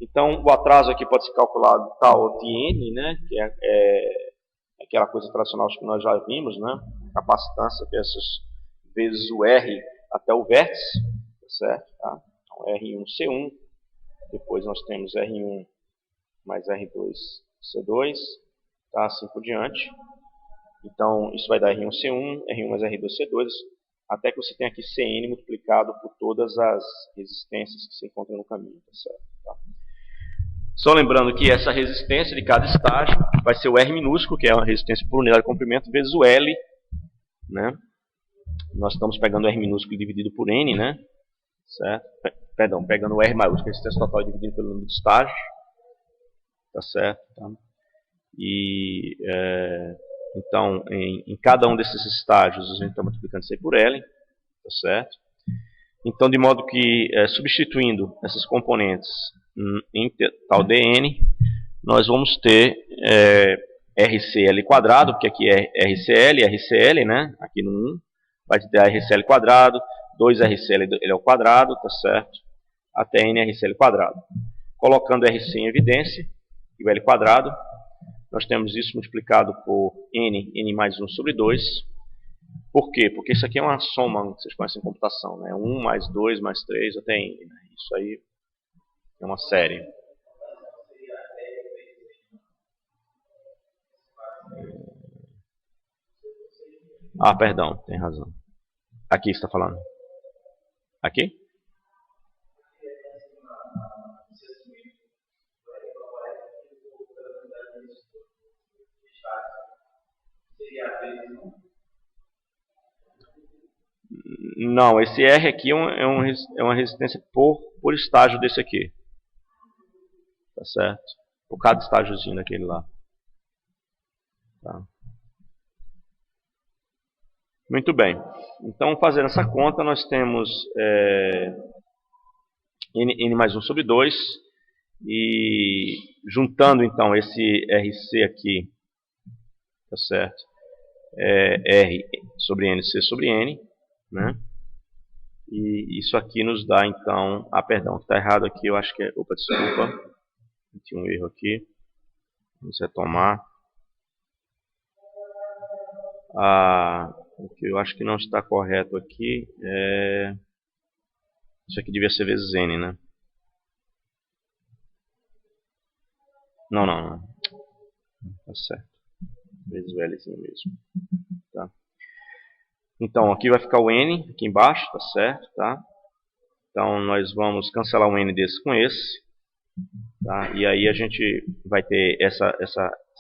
Então o atraso aqui pode ser calculado tal de n, né? Que é aquela coisa tradicional que nós já vimos, né? Capacitância vezes o R até o vértice, tá certo? Tá? Então R1C1, depois nós temos R1 mais R2C2, tá? Assim por diante. Então isso vai dar R1C1, R1 mais R2C2, até que você tenha aqui Cn multiplicado por todas as resistências que se encontram no caminho, tá certo? Tá? Só lembrando que essa resistência de cada estágio vai ser o R minúsculo, que é a resistência por unidade de comprimento, vezes o L, né? Nós estamos pegando o R minúsculo dividido por N, né? Certo? Perdão, pegando o R maiúsculo, a resistência total dividido pelo número de estágios. Tá certo? Tá? E, então, em cada um desses estágios, a gente está multiplicando isso aí por L. Tá certo? Então, de modo que, substituindo essas componentes em tal dn, nós vamos ter RCL quadrado, porque aqui é RCL, né? Aqui no 1, vai ter RCL quadrado, 2RCL ele é o quadrado, tá certo? Até NRCL quadrado. Colocando RC em evidência, e o L quadrado, nós temos isso multiplicado por N mais 1 sobre 2. Por quê? Porque isso aqui é uma soma, vocês conhecem em computação, né? 1 mais 2 mais 3 até N. Né? Isso aí é uma série. Perdão, tem razão. Aqui está falando. Aqui? Não, esse R aqui é uma resistência por estágio desse aqui. Tá certo? Por cada estágiozinho daquele lá. Tá. Muito bem. Então, fazendo essa conta, nós temos N mais 1 sobre 2. E juntando, então, esse RC aqui, tá certo? R sobre N, C sobre N, né? E isso aqui nos dá, então... perdão, está errado aqui, eu acho que é... Opa, desculpa. Tinha um erro aqui. Vamos retomar. O que eu acho que não está correto aqui é... Isso aqui devia ser vezes N, né? Não. Tá certo. Vezes o Lzinho mesmo. Tá? Então, aqui vai ficar o N, aqui embaixo, tá certo? Tá? Então, nós vamos cancelar um N desse com esse. Tá? E aí a gente vai ter essa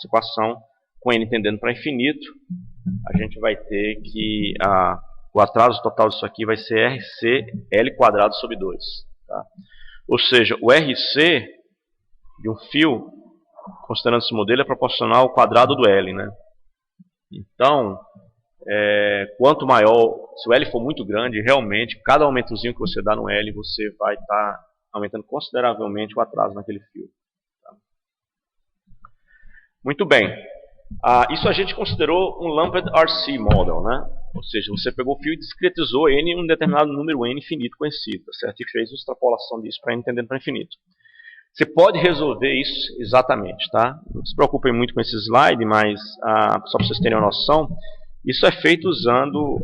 equação com N tendendo para infinito. A gente vai ter que o atraso total disso aqui vai ser RC L quadrado sobre 2. Tá? Ou seja, o RC de um fio, considerando esse modelo, é proporcional ao quadrado do L. Né? Então, quanto maior, se o L for muito grande, realmente, cada aumentozinho que você dá no L, você vai estar aumentando consideravelmente o atraso naquele fio. Tá? Muito bem. Isso a gente considerou um Lumped RC Model, né? Ou seja, você pegou o fio e discretizou ele em um determinado número n infinito conhecido, certo? E fez a extrapolação disso para n tendendo para infinito. Você pode resolver isso exatamente, tá? Não se preocupem muito com esse slide, mas só para vocês terem uma noção, isso é feito usando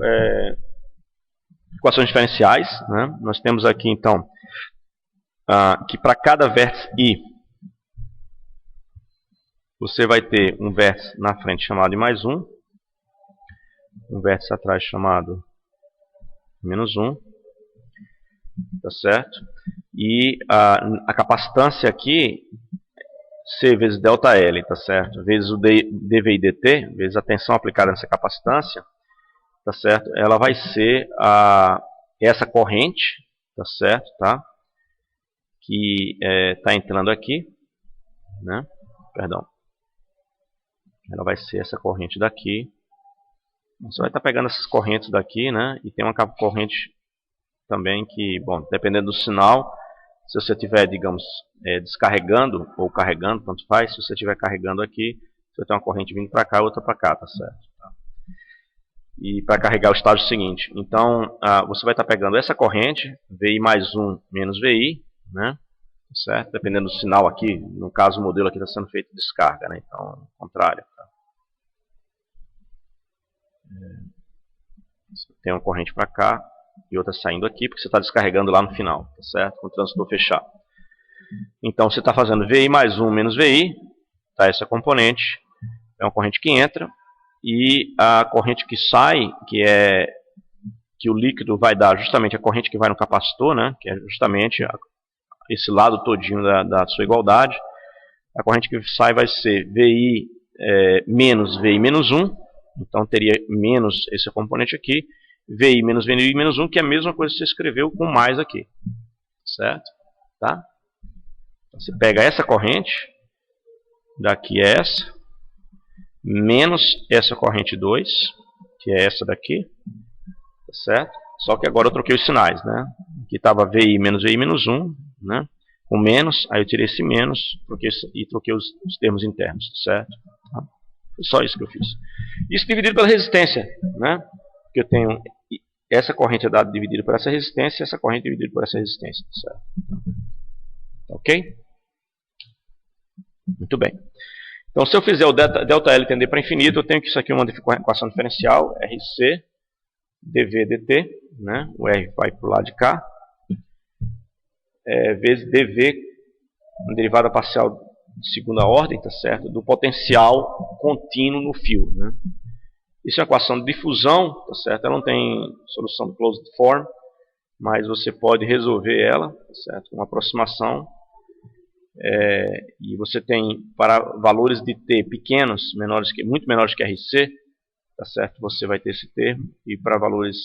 equações diferenciais, né? Nós temos aqui, então, que para cada vértice i, você vai ter um vértice na frente chamado de mais 1, um vértice atrás chamado menos 1, tá certo? E a capacitância aqui, C vezes delta L, tá certo? Vezes o dV e dt, vezes a tensão aplicada nessa capacitância, tá certo? Ela vai ser essa corrente, tá certo? Tá? Que está entrando aqui, né? Perdão. Ela vai ser essa corrente daqui. Você vai estar pegando essas correntes daqui, né? E tem uma corrente também que, bom, dependendo do sinal, se você estiver, digamos, descarregando ou carregando, tanto faz, se você estiver carregando aqui, você tem uma corrente vindo para cá e outra para cá, tá certo? E para carregar o estágio seguinte. Então, você vai estar pegando essa corrente, VI mais 1 menos VI, né? Certo? Dependendo do sinal aqui, no caso o modelo aqui está sendo feito de descarga, né? Então, ao contrário. Tá? Tem uma corrente para cá e outra saindo aqui, porque você está descarregando lá no final, tá certo? Com o transistor fechado. Então, você está fazendo VI mais 1 menos VI, tá? Essa componente é uma corrente que entra, e a corrente que sai, que o líquido vai dar justamente a corrente que vai no capacitor, né? Que é justamente esse lado todinho da sua igualdade. A corrente que sai vai ser VI menos VI menos 1, então teria menos esse componente aqui, VI menos VI menos 1, que é a mesma coisa que você escreveu com mais aqui, certo? Tá? Então, você pega essa corrente, daqui é essa, menos essa corrente 2, que é essa daqui, tá certo? Só que agora eu troquei os sinais, né? Aqui estava VI menos 1, né? Com menos, aí eu tirei esse menos e troquei os termos internos, certo? Tá? Foi só isso que eu fiz. Isso dividido pela resistência, né? Porque eu tenho essa corrente é dada dividida por essa resistência e essa corrente dividida por essa resistência, certo? Ok? Muito bem. Então, se eu fizer o delta L tender para infinito, eu tenho que isso aqui é uma equação diferencial, RC, dV dt, né? O R vai para o lado de cá, vezes dV, uma derivada parcial de segunda ordem, tá certo? Do potencial contínuo no fio, né? Isso é uma equação de difusão, tá certo? Ela não tem solução de closed form, mas você pode resolver ela, tá certo? Uma aproximação. E você tem para valores de T pequenos, muito menores que RC, tá certo? Você vai ter esse termo, e para valores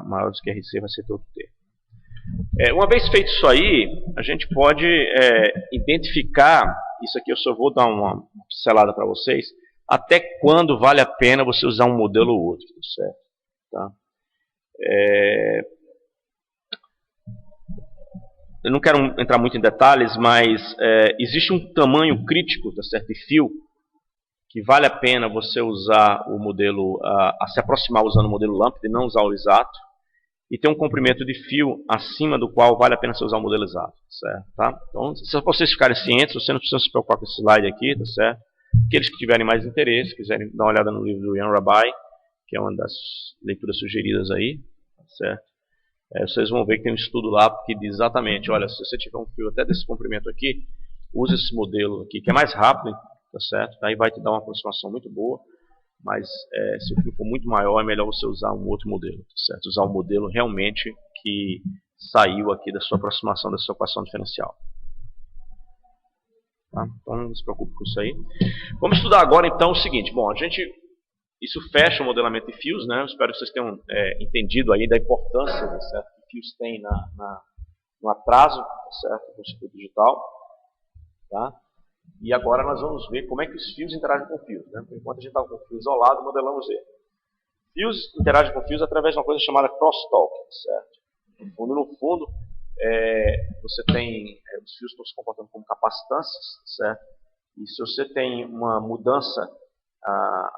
maiores que RC vai ser outro termo. Uma vez feito isso aí, a gente pode identificar, isso aqui eu só vou dar uma pincelada para vocês, até quando vale a pena você usar um modelo ou outro, certo? Tá? Eu não quero entrar muito em detalhes, mas existe um tamanho crítico, tá certo, de fio, que vale a pena você usar o modelo, se aproximar usando o modelo Lumped e não usar o exato, e tem um comprimento de fio acima do qual vale a pena você usar o modelo exato, certo? Tá? Então, se vocês ficarem cientes, você não precisa se preocupar com esse slide aqui, tá certo? Aqueles que tiverem mais interesse, quiserem dar uma olhada no livro do Ian Rabai, que é uma das leituras sugeridas aí, tá certo? Vocês vão ver que tem um estudo lá que diz exatamente, olha, se você tiver um fio até desse comprimento aqui, use esse modelo aqui, que é mais rápido, tá certo? Aí vai te dar uma aproximação muito boa, mas se o fio for muito maior, é melhor você usar um outro modelo, tá certo? Usar o modelo realmente que saiu aqui da sua aproximação da sua equação diferencial. Tá? Então não se preocupe com isso aí. Vamos estudar agora então o seguinte. Bom, isso fecha o modelamento de fios, né? Eu espero que vocês tenham entendido aí da importância, né, certo, que fios têm no atraso, certo, do circuito digital. Tá? E agora nós vamos ver como é que os fios interagem com fios. Né? Por enquanto a gente está com o fio isolado, modelamos ele. Fios interagem com fios através de uma coisa chamada crosstalk, certo? No fundo, você tem, os fios estão se comportando como capacitâncias, certo? E se você tem uma mudança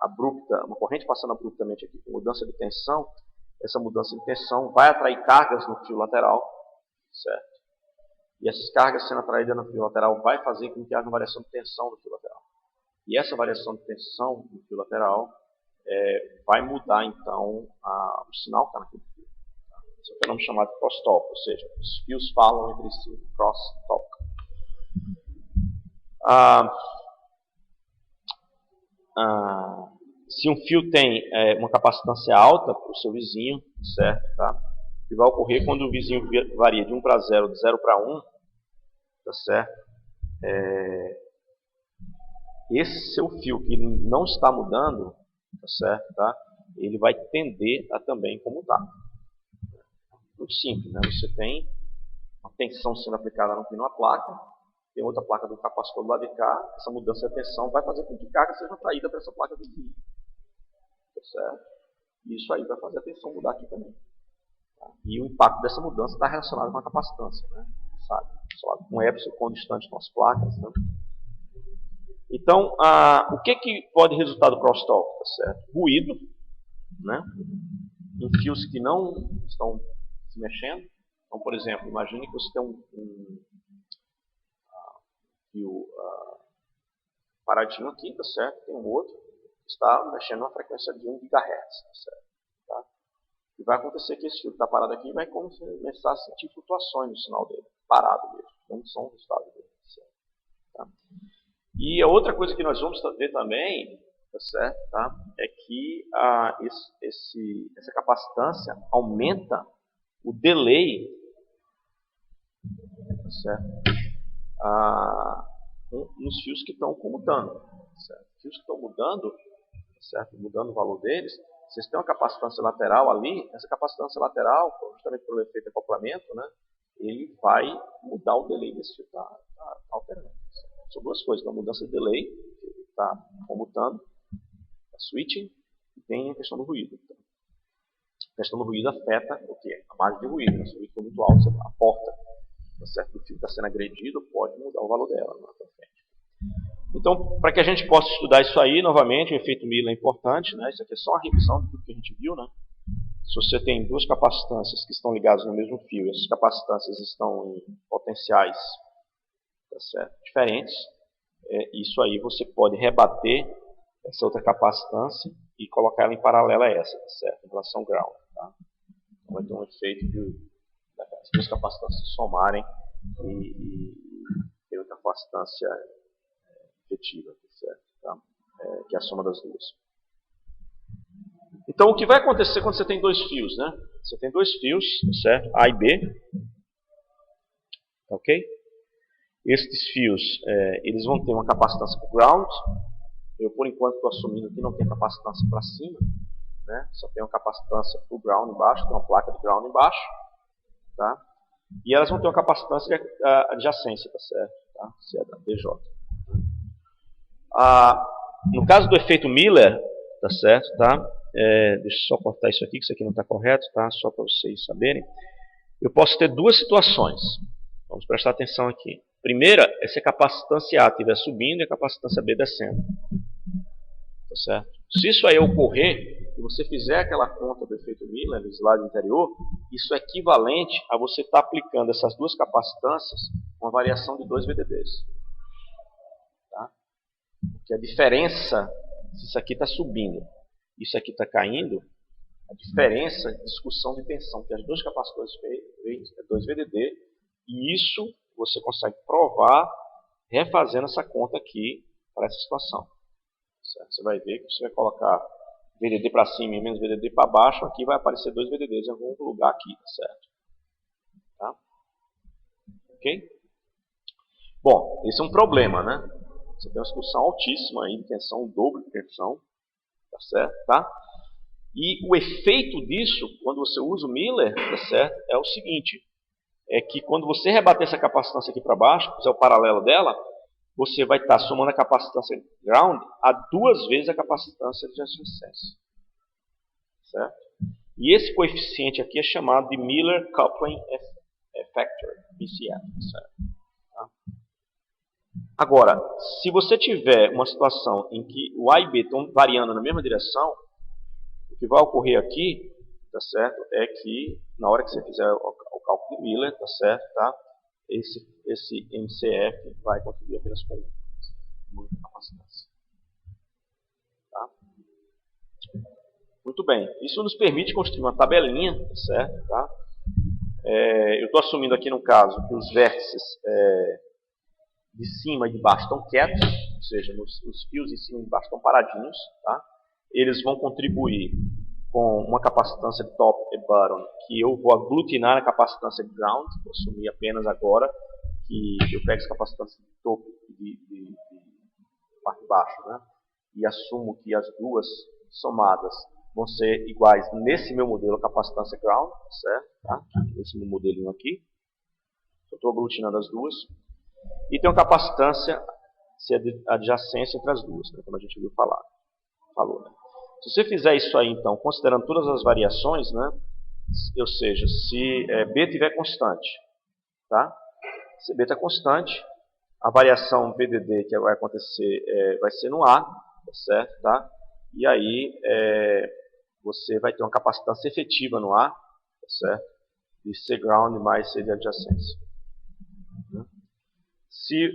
abrupta, uma corrente passando abruptamente aqui com mudança de tensão, essa mudança de tensão vai atrair cargas no fio lateral, certo? E essas cargas sendo atraídas no fio lateral vai fazer com que haja uma variação de tensão no fio lateral. E essa variação de tensão no fio lateral vai mudar então o sinal que está naquele fio. Esse é um fenômeno chamado crosstalk, ou seja, os fios falam entre si, crosstalk. Se um fio tem uma capacitância alta para o seu vizinho, certo? Tá? O que vai ocorrer quando o vizinho varia de 1 para 0, de 0 para 1, tá certo? Esse seu fio que não está mudando, tá certo? Tá? Ele vai tender a também comutar. Muito simples, né? Você tem uma tensão sendo aplicada no fio numa placa, tem outra placa do capacitor do lado de cá, essa mudança de tensão vai fazer com que carga seja atraída para essa placa do fio. Tá certo? E isso aí vai fazer a tensão mudar aqui também. Tá? E o impacto dessa mudança está relacionado com a capacitância, né? Sabe? Com epsilon constante com as placas. Né? Então, o que pode resultar do crosstalk? Tá certo? Ruído, né? Em fios que não estão se mexendo. Então, por exemplo, imagine que você tem um fio paradinho aqui, tá certo? Tem um outro que está mexendo numa frequência de 1 GHz, tá certo? Tá? E vai acontecer que esse fio que está parado aqui vai começar a sentir flutuações no sinal dele, parado mesmo, não são os estados dele, tá certo? Tá? E a outra coisa que nós vamos ver também, tá certo? Tá? É que essa capacitância aumenta o delay, tá certo? Nos fios que estão comutando, certo? Fios que estão mudando, certo? Mudando o valor deles, vocês têm uma capacitância lateral ali, essa capacitância lateral, justamente pelo efeito de acoplamento, né? Ele vai mudar o delay desse fio que está alterando. Certo? São duas coisas, uma mudança de delay, que está comutando, a switching, e tem a questão do ruído. A questão do ruído afeta o quê? A margem de ruído. Se o ruído for muito alto, a porta, certo? O fio está sendo agredido, pode mudar o valor dela lá para frente. Então, para que a gente possa estudar isso aí, novamente, o efeito Miller é importante, né? Isso aqui é só uma revisão de tudo que a gente viu, né? Se você tem duas capacitâncias que estão ligadas no mesmo fio, essas capacitâncias estão em potenciais, tá certo? Diferentes, isso aí você pode rebater essa outra capacitância e colocar ela em paralelo a essa, tá certo? Em relação ao ground, tá? Então vai ter um efeito de as duas capacitâncias se somarem e ter uma capacitância efetiva, tá certo? Tá? Que é a soma das duas. Então, o que vai acontecer quando você tem dois fios, né? Você tem dois fios, certo? A e B, ok? Estes fios, eles vão ter uma capacitância para o ground. Eu, por enquanto, estou assumindo que não tem capacitância para cima, né? Só tem uma capacitância para o ground embaixo, tem uma placa de ground embaixo, tá? E elas vão ter uma capacitância de adjacência, tá certo? Tá? Se é da DJ. No caso do efeito Miller, tá certo? Tá? Deixa eu só cortar isso aqui, que isso aqui não está correto, tá? Só para vocês saberem. Eu posso ter duas situações. Vamos prestar atenção aqui. Primeira é se a capacitância A estiver subindo e a capacitância B descendo. Tá certo? Se isso aí ocorrer, e você fizer aquela conta do efeito Miller no slide anterior, isso é equivalente a você estar aplicando essas duas capacitâncias com uma variação de 2 VDDs. Tá? Porque a diferença, se isso aqui está subindo e isso aqui está caindo, a diferença de discussão de tensão que as duas capacitores fez é 2 VDD, e isso você consegue provar refazendo essa conta aqui para essa situação. Certo? Você vai ver que você vai colocar VDD para cima e menos VDD para baixo, aqui vai aparecer 2 VDDs em algum lugar aqui, tá certo? Tá? Ok? Bom, esse é um problema, né? Você tem uma discussão altíssima aí de tensão, o dobro de tensão, tá certo? Tá? E o efeito disso, quando você usa o Miller, tá certo? É o seguinte, é que quando você rebater essa capacitância aqui para baixo, fizer o paralelo dela, você vai estar somando a capacitância ground a 2 vezes a capacitância de adjacência. Certo? E esse coeficiente aqui é chamado de Miller Coupling factor, BCF, certo? Tá? Agora, se você tiver uma situação em que o A e B estão variando na mesma direção, o que vai ocorrer aqui, tá certo, é que na hora que você fizer o cálculo de Miller, tá certo, tá? Esse MCF vai contribuir apenas com muita capacitância. Tá? Muito bem. Isso nos permite construir uma tabelinha, tá certo? Tá? Eu estou assumindo aqui no caso que os vértices de cima e de baixo estão quietos, ou seja, os fios de cima e de baixo estão paradinhos. Tá? Eles vão contribuir com uma capacitância de top e bottom que eu vou aglutinar na capacitância de ground. Vou assumir apenas agora que eu pego essa capacitância de topo e de parte de baixo, né? E assumo que as duas somadas vão ser iguais nesse meu modelo capacitância ground, certo? Tá? Nesse meu modelinho aqui. Eu estou aglutinando as duas. E tem uma capacitância adjacência entre as duas, né? Como a gente viu falou, né? Se você fizer isso aí, então, considerando todas as variações, né? Ou seja, se B estiver constante, tá? Se B está constante, a variação VDD que vai acontecer vai ser no A, tá certo? Tá? E aí você vai ter uma capacitância efetiva no A, tá certo? De C ground mais C de adjacência. Se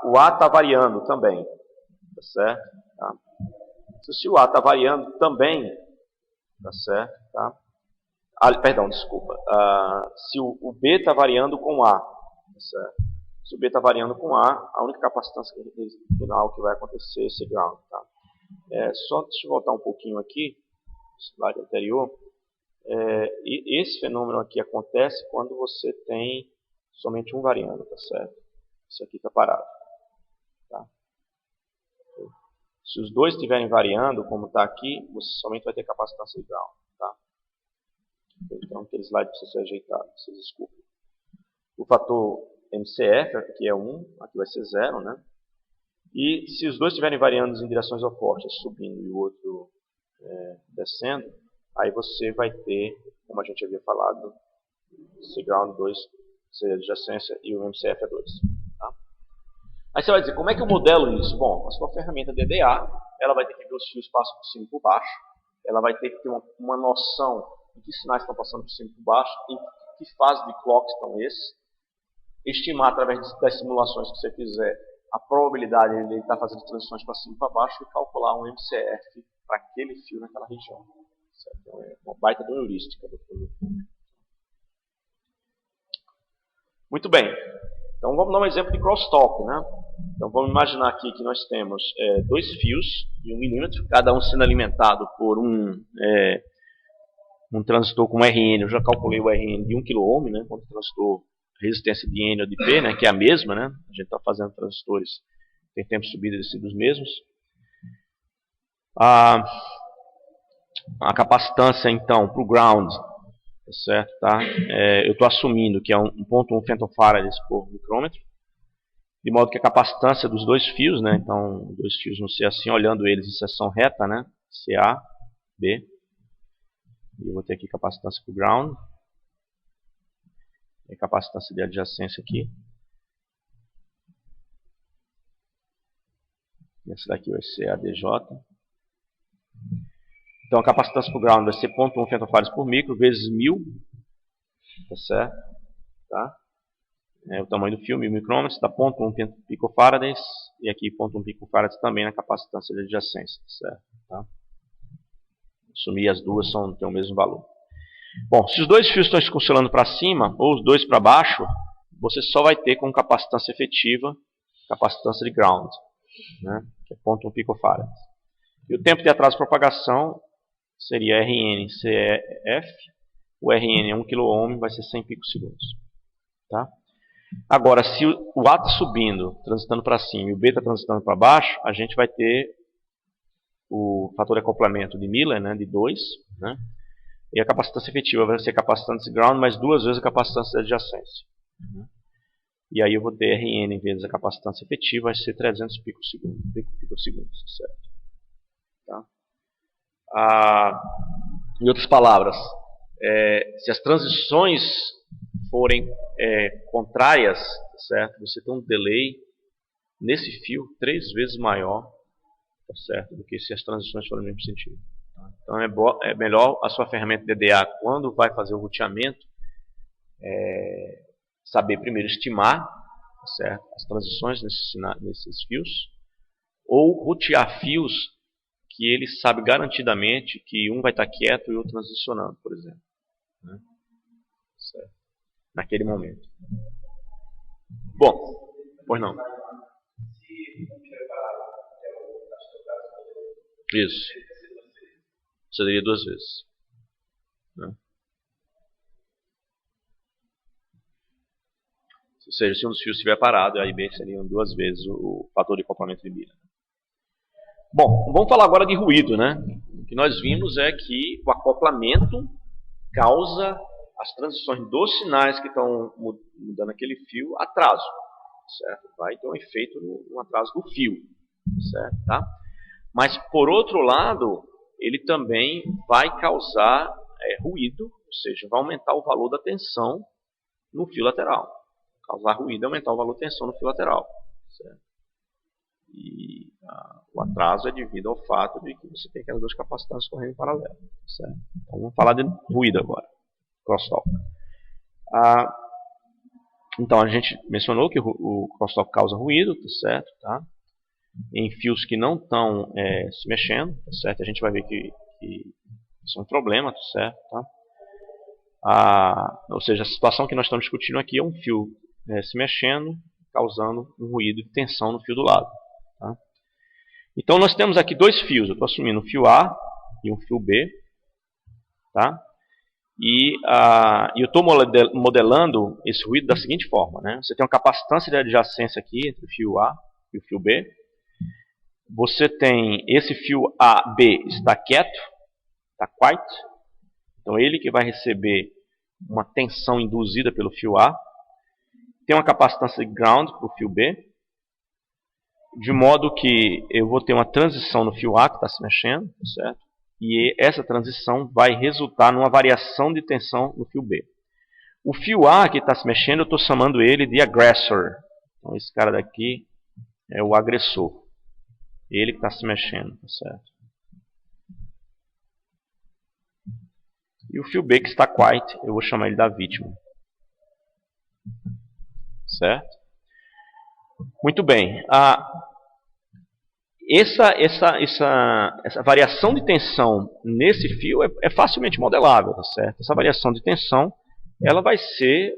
o A está variando também, tá certo? Tá? Se o A está variando também, tá certo? Tá? Perdão, desculpa. Se o B está variando com A, tá certo? Se o B está variando com A única capacitância final que vai acontecer é esse ground. Tá? Só deixa eu voltar um pouquinho aqui, no slide anterior. E esse fenômeno aqui acontece quando você tem somente um variando, tá certo? Isso aqui está parado. Tá? Se os dois estiverem variando, como está aqui, você somente vai ter capacitância de ground. Tá? Então, aquele slide precisa ser ajeitado, vocês desculpem. O fator MCF, aqui é 1, aqui vai ser 0, né? E se os dois estiverem variando em direções opostas, subindo e o outro descendo, aí você vai ter, como a gente havia falado, C ground 2, C adjacência e o MCF é 2. Tá? Aí você vai dizer, como é que eu modelo isso? Bom, a sua ferramenta DDA, ela vai ter que ver os fios passam por cima e por baixo, ela vai ter que ter uma noção de que sinais estão passando por cima e por baixo, em que fase de clock estão esses, estimar através das simulações que você fizer a probabilidade de ele estar fazendo transições para cima e para baixo e calcular um MCF para aquele fio naquela região. Certo? Então é uma baita de heurística. Muito bem. Então vamos dar um exemplo de crosstalk, né? Então vamos imaginar aqui que nós temos dois fios de 1 milímetro, cada um sendo alimentado por um transistor com RN. Eu já calculei o RN de 1 kΩ, né? Quanto transistor resistência de N ou de P, né, que é a mesma, né? A gente está fazendo transistores, tem tempo de subida e descida dos mesmos. A capacitância, então, para o ground, tá certo? Tá? Eu estou assumindo que é 1.1 femtofarads por micrômetro, de modo que a capacitância dos dois fios, né? Então, dois fios vão ser assim, olhando eles em seção reta, né? CA, B. E eu vou ter aqui capacitância para o ground. E capacitância de adjacência aqui. Esse daqui vai ser ADJ. Então a capacitância para o ground vai ser 0.1 femtofarads por micro vezes 1000. Tá certo? Tá? O tamanho do fio, 1000 micrômetros, dá 0.1 picofarads. E aqui 0.1 picofarads também na capacitância de adjacência. Tá certo? Tá? Assumir as duas têm o mesmo valor. Bom, se os dois fios estão oscilando para cima ou os dois para baixo, você só vai ter como capacitância efetiva capacitância de ground, né, que é 0.1 picofarads. E o tempo de atraso de propagação seria RN-CF, o RN é 1 kΩ, vai ser 100 picosegundos. Tá? Agora, se o A está subindo, transitando para cima, e o B está transitando para baixo, a gente vai ter o fator de acoplamento de Miller, né, de 2, né? E a capacitância efetiva vai ser capacitância de ground mais 2 vezes a capacitância de adjacência. E aí eu vou ter RN vezes a capacitância efetiva, vai ser 300 picosegundos. Certo? Tá? Em outras palavras, se as transições forem contrárias, certo? Você tem um delay nesse fio 3 vezes maior, tá certo? Do que se as transições forem no mesmo sentido. Tá? Então é melhor a sua ferramenta DDA, quando vai fazer o roteamento, saber primeiro estimar, tá certo? As transições nesses fios, ou rotear fios que ele sabe garantidamente que um vai estar quieto e o outro transicionando, por exemplo. Né? Certo. Naquele momento. Bom, pois não. Isso. Sucederia 2 vezes. Né? Ou seja, se um dos fios estiver parado, aí B seriam 2 vezes o fator de acoplamento de milha. Bom, vamos falar agora de ruído, né? O que nós vimos é que o acoplamento causa as transições dos sinais que estão mudando aquele fio atraso, certo? Vai ter um efeito no atraso do fio, certo? Tá? Mas, por outro lado, ele também vai causar ruído, ou seja, vai aumentar o valor da tensão no fio lateral. Causar ruído é aumentar o valor da tensão no fio lateral, certo? E o atraso é devido ao fato de que você tem aquelas duas capacitâncias correndo em paralelo, certo? Então, vamos falar de ruído agora. Crosstalk. Então, a gente mencionou que o crosstalk causa ruído, tá certo? Tá? Em fios que não estão se mexendo, tá certo? A gente vai ver que isso é um problema, tá certo? Tá? Ou seja, a situação que nós estamos discutindo aqui é um fio se mexendo, causando um ruído de tensão no fio do lado. Tá? Então, nós temos aqui 2 fios. Eu estou assumindo um fio A e um fio B. Tá? E eu estou modelando esse ruído da seguinte forma. Né? Você tem uma capacitância de adjacência aqui entre o fio A e o fio B. Você tem esse fio AB está quieto, está quiet. Então ele que vai receber uma tensão induzida pelo fio A. Tem uma capacitância de ground para o fio B. De modo que eu vou ter uma transição no fio A que está se mexendo, certo? E essa transição vai resultar numa variação de tensão no fio B. O fio A que está se mexendo, eu estou chamando ele de aggressor. Então esse cara daqui é o agressor. Ele que está se mexendo, tá certo? E o fio B que está quiet, eu vou chamar ele da vítima. Certo? Muito bem. Essa variação de tensão nesse fio é facilmente modelável, tá certo? Essa variação de tensão ela vai ser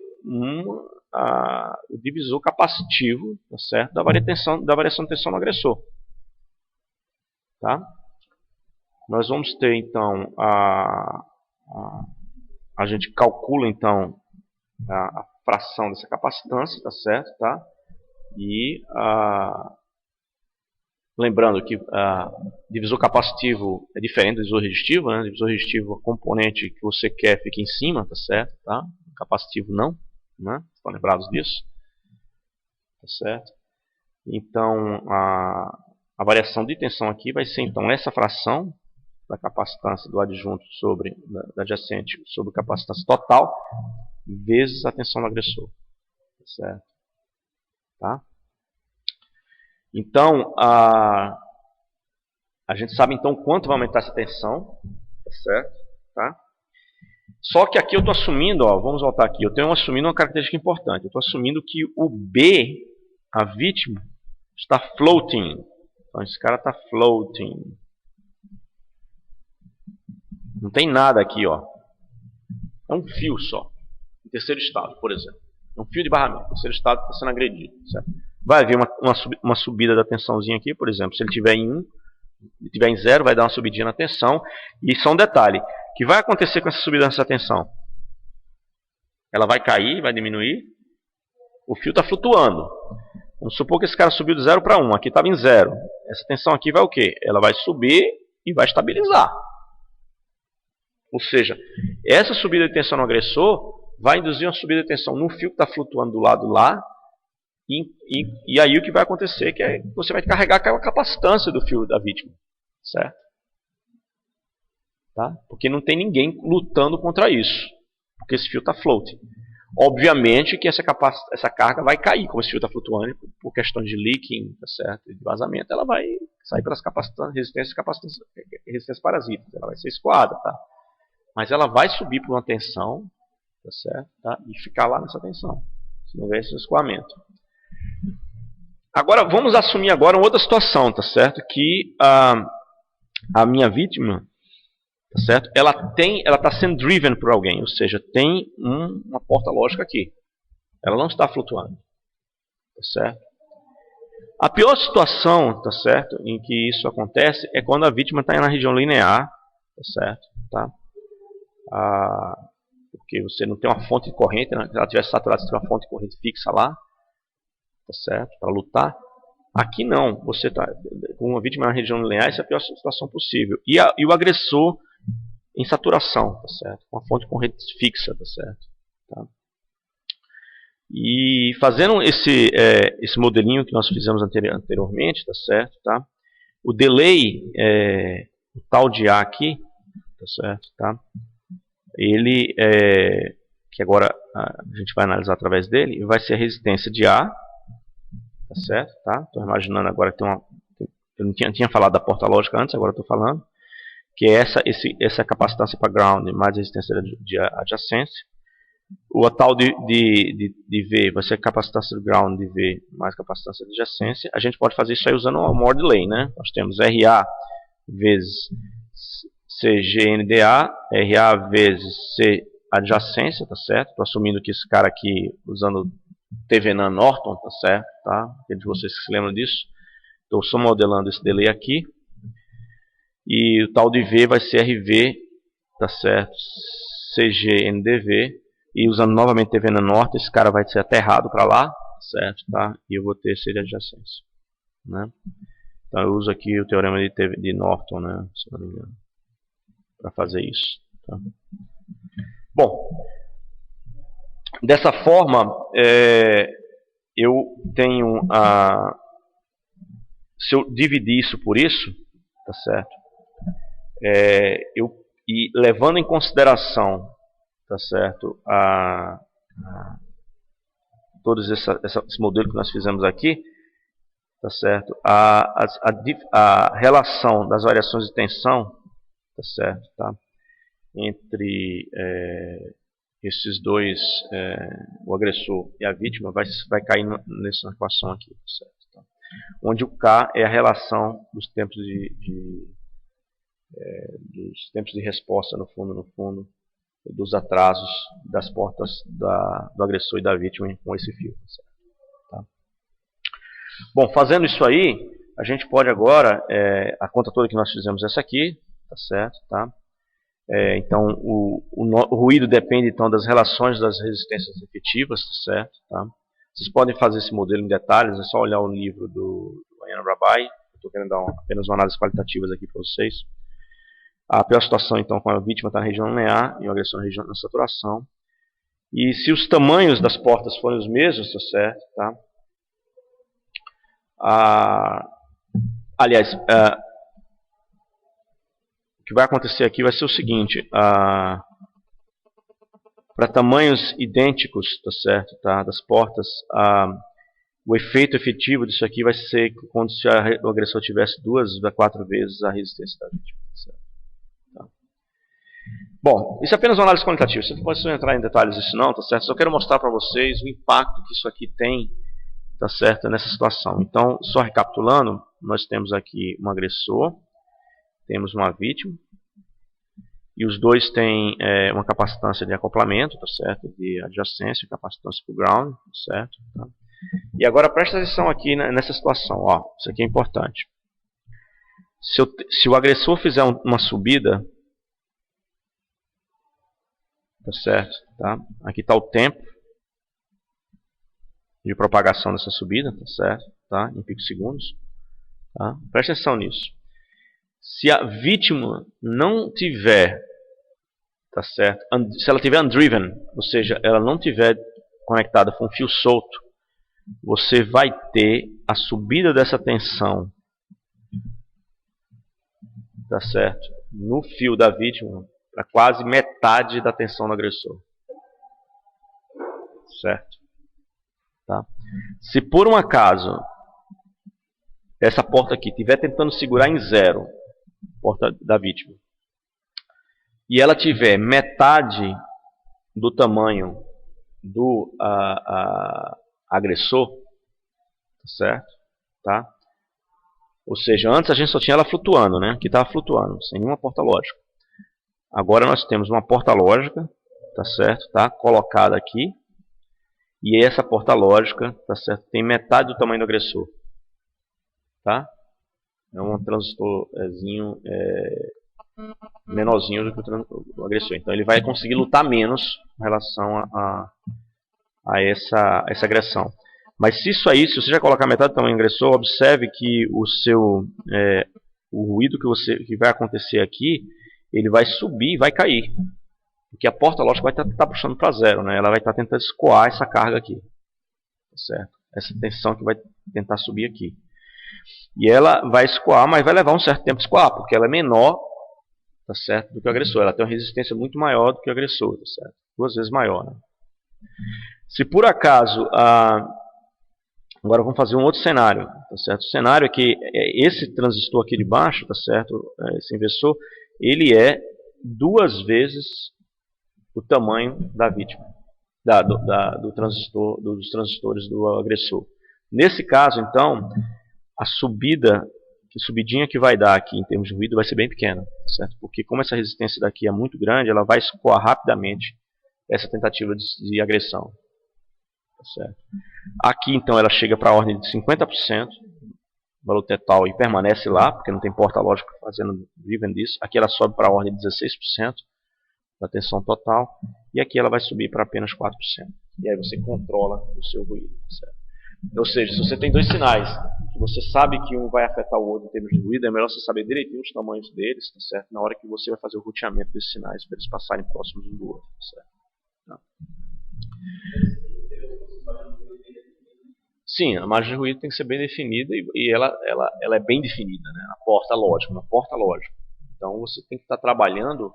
o divisor capacitivo, tá certo? Da variação de tensão no agressor. Tá? Nós vamos ter então a gente calcula então a fração dessa capacitância, tá certo? Tá? E lembrando que divisor capacitivo é diferente do divisor resistivo, né? Divisor resistivo, a componente que você quer fica em cima, tá certo? Tá? Capacitivo não, né? Estão lembrados disso? Tá certo? Então a variação de tensão aqui vai ser então essa fração da capacitância do adjunto sobre da adjacente sobre a capacitância total vezes a tensão do agressor, tá certo? Tá? Então a gente sabe então quanto vai aumentar essa tensão, tá certo? Tá? Só que aqui eu estou assumindo, vamos voltar aqui, eu estou assumindo uma característica importante. Eu estou assumindo que o B, a vítima, está floating. Então esse cara está floating. Não tem nada aqui, ó. É um fio só. Em terceiro estado, por exemplo. É um fio de barramento. O terceiro estado está sendo agredido. Certo? Vai haver uma subida da tensãozinha aqui, por exemplo. Se ele estiver em 1, se estiver em 0, vai dar uma subidinha na tensão. E só um detalhe. O que vai acontecer com essa subida nessa tensão? Ela vai cair, vai diminuir. O fio está flutuando. Vamos supor que esse cara subiu de 0 para 1. Aqui estava em 0. Essa tensão aqui vai o quê? Ela vai subir e vai estabilizar. Ou seja, essa subida de tensão no agressor vai induzir uma subida de tensão no fio que está flutuando do lado lá. E aí o que vai acontecer é que você vai carregar aquela capacitância do fio da vítima. Certo? Tá? Porque não tem ninguém lutando contra isso. Porque esse fio está floating. Obviamente que essa carga vai cair, como esse fio está flutuando, por questão de leaking, tá certo? De vazamento, ela vai sair pelas resistências parasitas, ela vai ser escoada, tá? Mas ela vai subir por uma tensão, tá certo? Tá? E ficar lá nessa tensão, se não houver esse escoamento. Agora, vamos assumir agora uma outra situação, tá certo? Que a minha vítima, tá certo? Ela está sendo driven por alguém, ou seja, tem uma porta lógica aqui. Ela não está flutuando, tá certo? A pior situação, tá certo, em que isso acontece é quando a vítima está na região linear, tá certo? Tá? Porque você não tem uma fonte de corrente, né? Se ela estiver saturada, você tem uma fonte de corrente fixa lá, tá certo? Para lutar. Aqui não, você está com uma vítima na região linear, essa é a pior situação possível. E o agressor em saturação, tá certo? Com a fonte de corrente fixa, tá certo? Tá? E fazendo esse modelinho que nós fizemos anteriormente, tá certo? Tá? O delay, o tal de A aqui, tá certo? Tá? Ele, que agora a gente vai analisar através dele, vai ser a resistência de A, tá certo? Tá? Estou imaginando agora que tem eu não tinha falado da porta lógica antes, agora estou falando, que é essa capacitância para ground mais resistência de adjacência. O tal de V vai ser capacitância do ground de V mais capacitância de adjacência. A gente pode fazer isso aí usando o more delay, né? Nós temos RA vezes CGNDA, RA vezes C adjacência, tá certo? Estou assumindo que esse cara aqui, usando TVNAN Norton, tá certo? Tá? Aqueles de vocês que se lembram disso. Estou só modelando esse delay aqui. E o tal de V vai ser RV, tá certo? CGNDV. E usando novamente TVNAN Norton, esse cara vai ser aterrado para lá, certo? Tá? E eu vou ter C de adjacência, né? Então eu uso aqui o teorema de Norton, né? Se não me engano, para fazer isso. Tá? Bom, dessa forma, eu tenho se eu dividir isso por isso, tá certo? E levando em consideração, tá certo, todos esse modelo que nós fizemos aqui, tá certo, a relação das variações de tensão, tá certo, tá, entre esses dois, o agressor e a vítima, vai cair nessa equação aqui, tá certo, tá? Onde o K é a relação dos tempos dos tempos de resposta no fundo, dos atrasos das portas do agressor e da vítima com esse fio. Tá? Bom, fazendo isso aí, a gente pode agora, a conta toda que nós fizemos essa aqui, tá certo? Tá? Então, o ruído depende então das relações das resistências efetivas, tá certo? Tá? Vocês podem fazer esse modelo em detalhes, é só olhar o livro do Ian Rabai. Estou querendo dar apenas uma análise qualitativa aqui para vocês. A pior situação, então, quando a vítima está na região linear e o agressor na região de saturação. E se os tamanhos das portas forem os mesmos, tá certo? Tá? Aliás, o que vai acontecer aqui vai ser o seguinte: para tamanhos idênticos, tá certo? Tá? Das portas, o efeito efetivo disso aqui vai ser quando se o agressor tivesse 2 a 4 vezes a resistência da vítima. Tá certo? Bom, isso é apenas uma análise quantitativa. Você não pode entrar em detalhes disso não, tá certo? Só quero mostrar para vocês o impacto que isso aqui tem, tá certo, nessa situação. Então, só recapitulando, nós temos aqui um agressor, temos uma vítima, e os dois têm uma capacitância de acoplamento, tá certo, de adjacência, capacitância para o ground, tá certo. Tá? E agora presta atenção aqui nessa situação, ó, isso aqui é importante. Se o agressor fizer uma subida, tá certo? Tá? Aqui está o tempo de propagação dessa subida, tá certo? Tá? Em picosegundos. Tá? Presta atenção nisso. Se a vítima não tiver, tá certo? Se ela tiver undriven, ou seja, ela não tiver conectada com um fio solto, você vai ter a subida dessa tensão, tá certo? No fio da vítima, para quase metade da tensão do agressor. certo? Tá? Se por um acaso essa porta aqui estiver tentando segurar em 0, porta da vítima, e ela tiver metade do tamanho do agressor, certo? Tá? Ou seja, antes a gente só tinha ela flutuando, né? Aqui estava flutuando, sem nenhuma porta lógica. Agora nós temos uma porta lógica, tá certo? Tá? Colocada aqui. E essa porta lógica, tá certo? Tem metade do tamanho do agressor. Tá? É um transistorzinho menorzinho do que o agressor. Então ele vai conseguir lutar menos em relação a essa agressão. Mas se você já colocar metade do tamanho do agressor, observe que o ruído que vai acontecer aqui, ele vai subir e vai cair. Porque a porta lógica vai estar puxando para 0, né? Ela vai estar tentando escoar essa carga aqui. Tá certo? Essa tensão que vai tentar subir aqui. E ela vai escoar, mas vai levar um certo tempo de escoar, porque ela é menor, tá certo, do que o agressor. Ela tem uma resistência muito maior do que o agressor, tá certo? 2 vezes maior, né? Se por acaso agora vamos fazer um outro cenário, tá certo? O cenário é que esse transistor aqui de baixo, tá certo? Esse inversor, ele é 2 vezes o tamanho da vítima, dos transistores do agressor. Nesse caso, então, a subidinha que vai dar aqui em termos de ruído vai ser bem pequena, tá certo? Porque como essa resistência daqui é muito grande, ela vai escoar rapidamente essa tentativa de agressão. Tá certo? Aqui então ela chega para a ordem de 50%, valor total, e permanece lá, porque não tem porta lógica fazendo vivendo disso. Aqui ela sobe para a ordem de 16% da tensão total, e aqui ela vai subir para apenas 4%. E aí você controla o seu ruído. Tá certo? Ou seja, se você tem 2 sinais, que você sabe que um vai afetar o outro em termos de ruído, é melhor você saber direitinho os tamanhos deles, tá certo? Na hora que você vai fazer o roteamento desses sinais, para eles passarem próximos um do outro. Tá certo? Tá. Sim, a margem de ruído tem que ser bem definida e ela é bem definida, né? Na porta lógica. Então você tem que estar trabalhando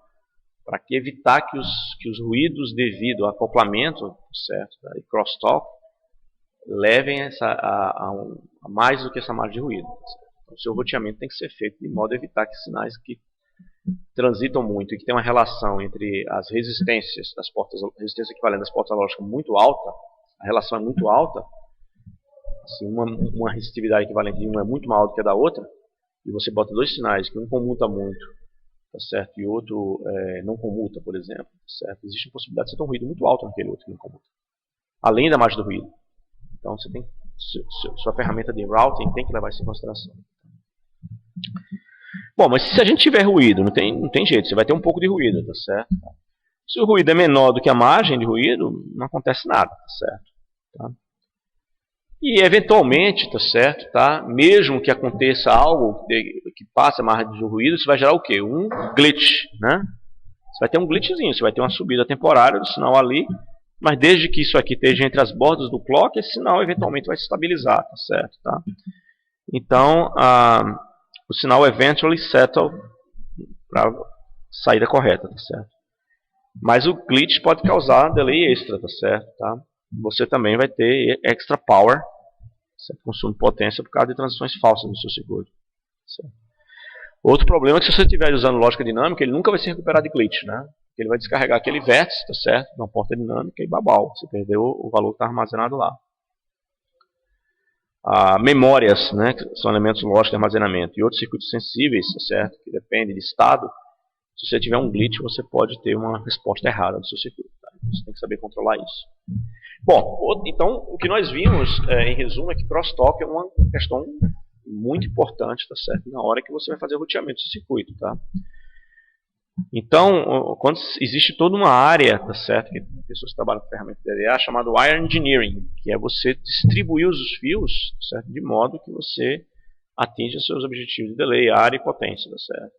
para evitar que os ruídos devido ao acoplamento, certo, e crosstalk levem a mais do que essa margem de ruído. Então, o seu roteamento tem que ser feito de modo a evitar que sinais que transitam muito e que tem uma relação entre as resistências das portas, resistência equivalente das portas lógicas muito alta, a relação é muito alta, assim, uma resistividade equivalente de uma é muito maior do que a da outra, e você bota 2 sinais, que um comuta muito, tá certo, e outro não comuta, por exemplo, tá certo? Existe a possibilidade de você ter um ruído muito alto naquele outro que não comuta, além da margem do ruído. Então você tem sua ferramenta de routing tem que levar isso em consideração. Bom, mas se a gente tiver ruído, não tem jeito, você vai ter um pouco de ruído, tá certo? Se o ruído é menor do que a margem de ruído, não acontece nada, tá certo? Tá? E eventualmente, tá certo? Tá? Mesmo que aconteça algo que passe a margem de ruído, isso vai gerar o quê? Um glitch, né? Você vai ter um glitchzinho, você vai ter uma subida temporária do sinal ali, mas desde que isso aqui esteja entre as bordas do clock, esse sinal eventualmente vai se estabilizar, tá certo? Tá? Então, o sinal eventually settle para a saída correta, tá certo? Mas o glitch pode causar delay extra, tá certo? Tá? Você também vai ter extra power, certo? Consumo de potência por causa de transições falsas no seu circuito. Certo? Outro problema é que se você estiver usando lógica dinâmica, ele nunca vai se recuperar de glitch, né? Ele vai descarregar aquele vértice, tá certo? Na porta dinâmica e babau. Você perdeu o valor que está armazenado lá. Memórias, né, que são elementos lógicos de armazenamento, e outros circuitos sensíveis, tá certo? Que dependem de estado. Se você tiver um glitch, você pode ter uma resposta errada do seu circuito. Tá? Você tem que saber controlar isso. Bom, então o que nós vimos, em resumo, é que crosstalk é uma questão muito importante, tá certo? Na hora que você vai fazer o roteamento do seu circuito, tá? Então, quando existe toda uma área, tá certo, que pessoas que trabalham com ferramentas de DDA, chamado wire engineering, que é você distribuir os fios, certo, de modo que você atinja seus objetivos de delay, área e potência, tá certo?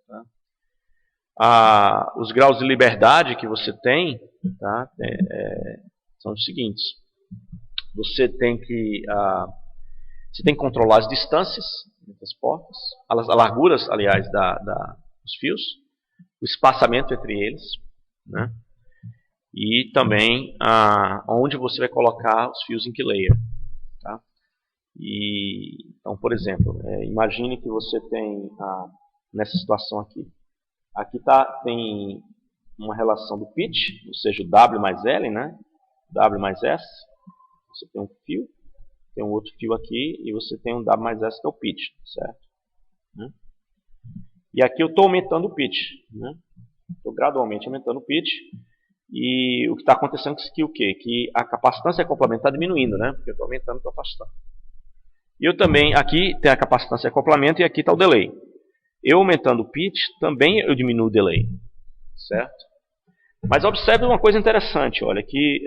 Tá? Os graus de liberdade que você tem, tá, são os seguintes: você tem que controlar as distâncias entre as portas, as larguras, aliás, dos fios, o espaçamento entre eles, né? e também onde você vai colocar os fios em que layer. Tá? Então, por exemplo, imagine que você tem nessa situação aqui. Aqui tem uma relação do pitch, ou seja, o W mais L, né? W mais S. Você tem um fio, tem um outro fio aqui, e você tem um W mais S que é o pitch, certo? Né? E aqui eu estou aumentando o pitch, né? Estou gradualmente aumentando o pitch. E o que está acontecendo é o quê? Que a capacitância acoplamento está diminuindo, né? Porque eu estou aumentando e estou afastando. E eu também, aqui tem a capacitância acoplamento e aqui está o delay. Eu aumentando o pitch, também eu diminuo o delay, certo? Mas observe uma coisa interessante, olha, que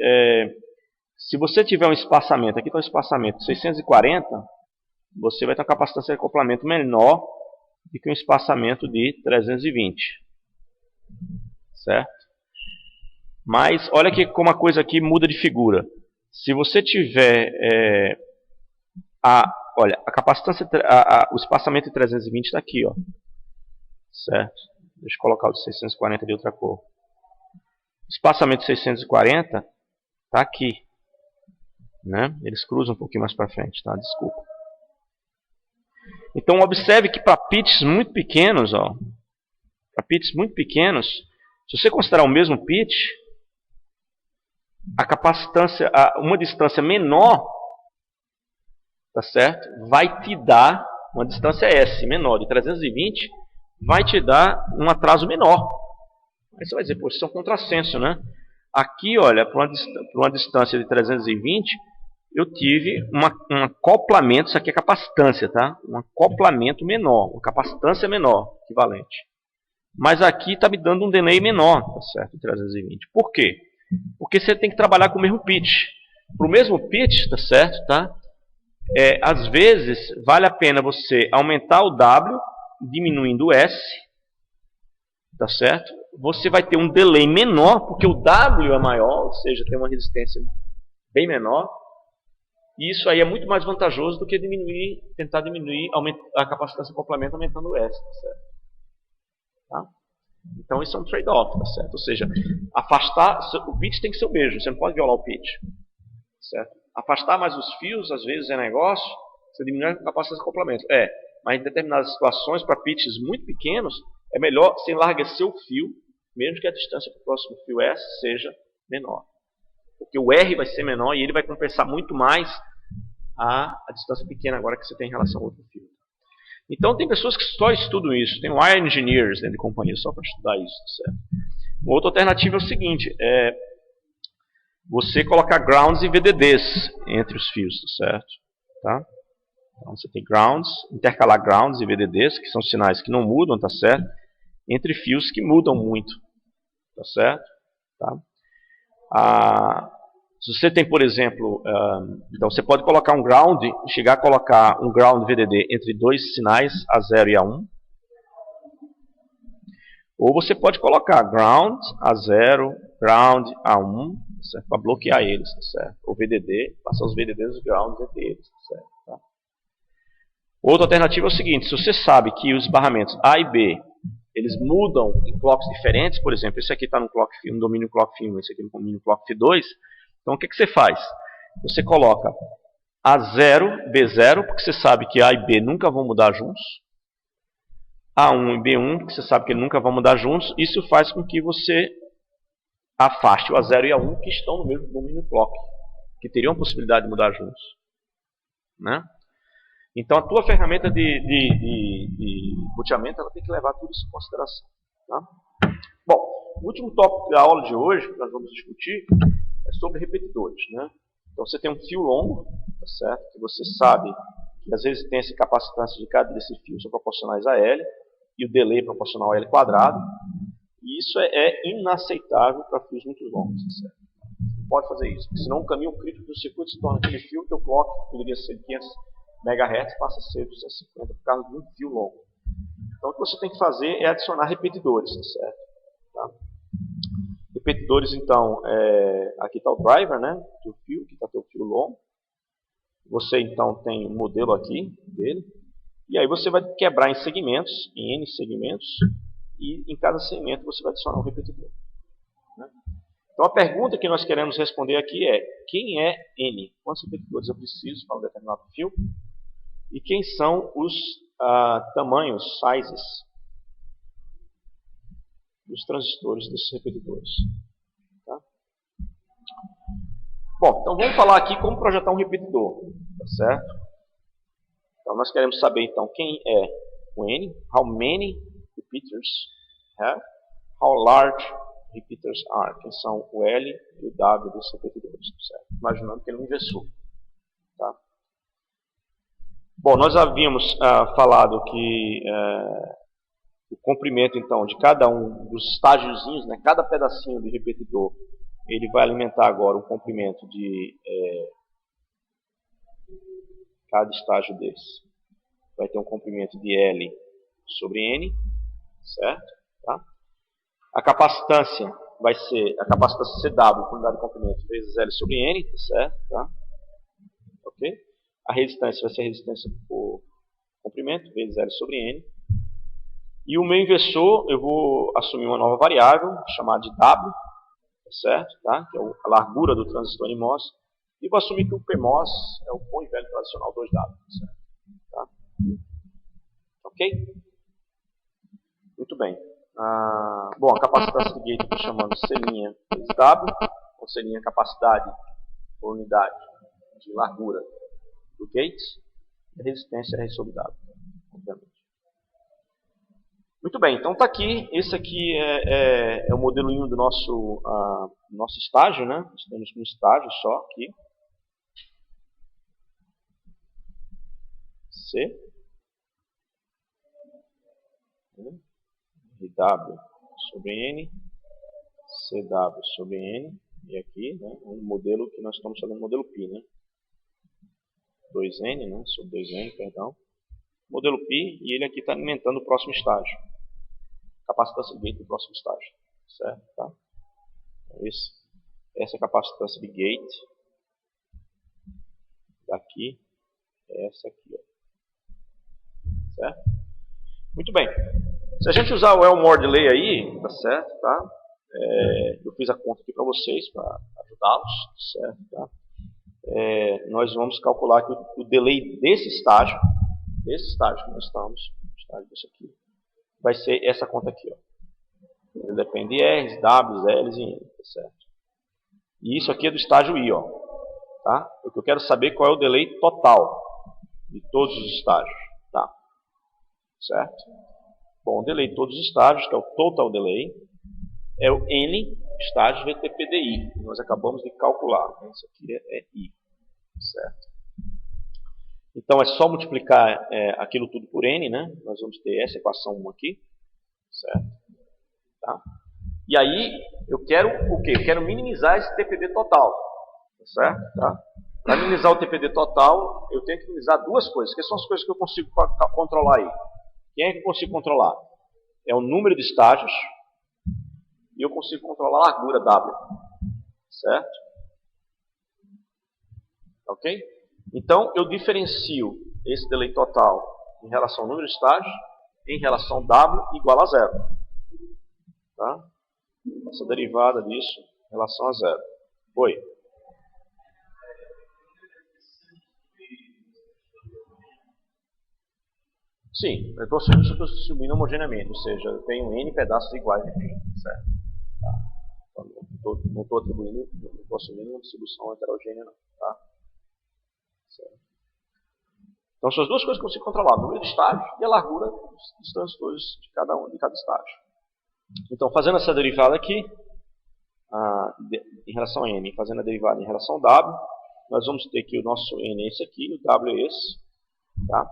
se você tiver um espaçamento, aqui está um espaçamento de 640, você vai ter uma capacitância de acoplamento menor do que um espaçamento de 320, certo? Mas olha que como a coisa aqui muda de figura. Se você tiver olha, a capacitância, o espaçamento de 320 está aqui, ó, certo? Deixa eu colocar o de 640 de outra cor. O espaçamento de 640 está aqui, né? Eles cruzam um pouquinho mais para frente, tá? Desculpa. Então observe que para pitches muito pequenos, ó, para pitches muito pequenos, se você considerar o mesmo pitch, a capacitância, uma distância menor, tá certo? Vai te dar uma distância S menor de 320, vai te dar um atraso menor. Aí você vai dizer, poxa, isso é um contrassenso, né? Aqui, olha, para uma distância de 320, eu tive um acoplamento, isso aqui é capacitância, tá? Um acoplamento menor, uma capacitância menor, equivalente. Mas aqui está me dando um delay menor, tá certo? De 320. Por quê? Porque você tem que trabalhar com o mesmo pitch. Para o mesmo pitch, tá certo? Tá? Às vezes, vale a pena você aumentar o W, diminuindo o S, tá certo? Você vai ter um delay menor, porque o W é maior, ou seja, tem uma resistência bem menor. E isso aí é muito mais vantajoso do que tentar diminuir a capacitância de acoplamento aumentando o S, tá certo? Tá? Então isso é um trade-off, tá certo? Ou seja, afastar, o pitch tem que ser o mesmo, você não pode violar o pitch, certo? Afastar mais os fios, às vezes é negócio, você diminui a capacidade de acoplamento. Mas em determinadas situações, para pitches muito pequenos, é melhor você enlarguecer o fio, mesmo que a distância para o próximo fio S seja menor. Porque o R vai ser menor e ele vai compensar muito mais a distância pequena agora que você tem em relação ao outro fio. Então tem pessoas que só estudam isso, tem wire engineers dentro de companhia só para estudar isso, certo? Uma outra alternativa é o seguinte, você colocar grounds e VDDs entre os fios, certo? Tá? Então você tem grounds, intercalar grounds e VDDs, que são sinais que não mudam, tá certo? Entre fios que mudam muito, tá certo? Tá? Se você tem, por exemplo, então você pode colocar um ground, chegar a colocar um ground VDD entre dois sinais, A0 e A1. Ou você pode colocar ground, A0, ground, A1, para bloquear eles, tá certo? Ou VDD, passar os VDDs e os grounds entre eles, tá certo? Tá? Outra alternativa é o seguinte, se você sabe que os barramentos A e B, eles mudam em clocks diferentes, por exemplo, esse aqui está no domínio clock F1, esse aqui no domínio clock F2, então o que você faz? Você coloca A0, B0, porque você sabe que A e B nunca vão mudar juntos. A1 e B1, porque você sabe que eles nunca vão mudar juntos. Isso faz com que você afaste o A0 e A1 que estão no mesmo domínio clock, que teriam a possibilidade de mudar juntos. Né? Então a tua ferramenta de roteamento ela tem que levar tudo isso em consideração. Tá? Bom, o último tópico da aula de hoje que nós vamos discutir é sobre repetidores, né? Então você tem um fio longo, tá certo? Que você sabe que às vezes tem essa capacitância de cada desses fios são proporcionais a L e o delay proporcional a L quadrado. E isso é inaceitável para fios muito longos, tá certo? Não pode fazer isso, porque senão o caminho crítico do circuito se torna aquele fio que o clock poderia ser de 500 MHz passa a ser 250 por causa de um fio longo. Então o que você tem que fazer é adicionar repetidores, tá certo? Tá? Repetidores, então, aqui está o driver, né, do fio, aqui está o teu fio longo. Você, então, tem um modelo aqui dele. E aí você vai quebrar em segmentos, em N segmentos, e em cada segmento você vai adicionar um repetidor. Né? Então a pergunta que nós queremos responder aqui é: quem é N? Quantos repetidores eu preciso para um determinado fio? E quem são os tamanhos, sizes, dos transistores desses repetidores? Tá? Bom, então vamos falar aqui como projetar um repetidor, tá certo? Então nós queremos saber então quem é o N, how many repeaters have, how large repeaters are, quem são o L e o W desses repetidores, certo? Imaginando que ele é um inversor. Tá? Bom, nós havíamos falado que o comprimento então de cada um dos estágiozinhos, né, cada pedacinho de repetidor, ele vai alimentar agora um comprimento de cada estágio desse. Vai ter um comprimento de L sobre N, certo? Tá? A capacitância vai ser a capacitância CW, por unidade de comprimento, vezes L sobre N, certo? Tá? Ok? A resistência vai ser a resistência por comprimento, vezes L sobre N. E o meu inversor, eu vou assumir uma nova variável, chamada de W, certo? Tá? Que é a largura do transistor NMOS. E vou assumir que o PMOS é o bom e velho tradicional 2W, certo? Tá? Ok? Muito bem. Bom, a capacitância do gate eu estou chamando C' vezes W, ou C' capacidade por unidade de largura do gate, e a resistência é R sobre W, obviamente. Muito bem, então está aqui. Esse aqui é o modelinho do nosso estágio, né? Nós temos um estágio só aqui. C. RW sobre N. CW sobre N. E aqui, né? Um modelo que nós estamos chamando de modelo Pi, né? 2N, né? Sobre 2N, perdão. Modelo Pi, e ele aqui está alimentando o próximo estágio. Capacitância de gate do próximo estágio. Certo? Tá? Então, essa é a capacitância de gate. Daqui, essa aqui. Ó. Certo? Muito bem. Se a gente usar o Elmore Delay aí, tá certo? Tá? Eu fiz a conta aqui para vocês, para ajudá-los. Certo? Tá? Nós vamos calcular que o delay desse estágio que nós estamos, estágio desse aqui, vai ser essa conta aqui. Ó. Ele depende de R's, W's, L's e N. Tá certo? E isso aqui é do estágio I. Ó. Tá? Porque eu quero saber qual é o delay total de todos os estágios. Tá? Certo? Bom, o delay de todos os estágios, que é o total delay, é o N estágios VTPDI, que nós acabamos de calcular. Isso aqui é I. Certo? Então é só multiplicar aquilo tudo por N, né? Nós vamos ter essa equação 1 aqui. Certo? Tá? E aí, eu quero o quê? Eu quero minimizar esse TPD total. Certo? Tá? Para minimizar o TPD total, eu tenho que minimizar duas coisas. Que são as coisas que eu consigo controlar aí? Quem é que eu consigo controlar? É o número de estágios e eu consigo controlar a largura W. Certo? Ok? Então, eu diferencio esse delay total em relação ao número de estágios em relação a W igual a zero. Tá? Essa derivada disso em relação a zero. Oi. Sim, eu estou distribuindo homogeneamente, ou seja, eu tenho N pedaços iguais de fio, certo? Tá? Então, não estou atribuindo, não estou assumindo uma distribuição heterogênea, não. Tá? Certo. Então, são as duas coisas que eu consigo controlar, o número de estágios e a largura dos transistores de cada estágio. Então, fazendo essa derivada aqui, em relação a N, fazendo a derivada em relação ao W, nós vamos ter que o nosso N é esse aqui, o W é esse, tá?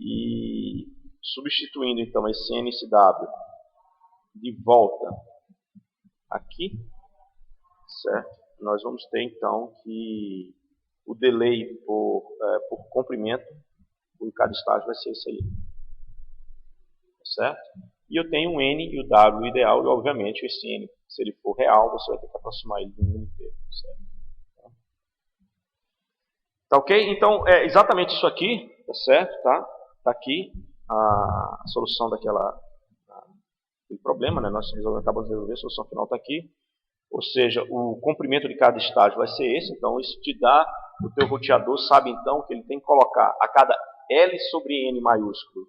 E substituindo então esse N e esse W de volta aqui, certo? Nós vamos ter então que o delay por comprimento por cada estágio vai ser esse aí, certo? E eu tenho um N e o W ideal, e obviamente esse N, se ele for real, você vai ter que aproximar ele do número inteiro, certo? Tá ok? Então é exatamente isso aqui, tá certo? Tá? Tá aqui a solução daquele problema, né? Nós acabamos de resolver, a solução final está aqui. Ou seja, o comprimento de cada estágio vai ser esse. Então, isso te dá, o teu roteador sabe então que ele tem que colocar a cada L sobre N maiúsculo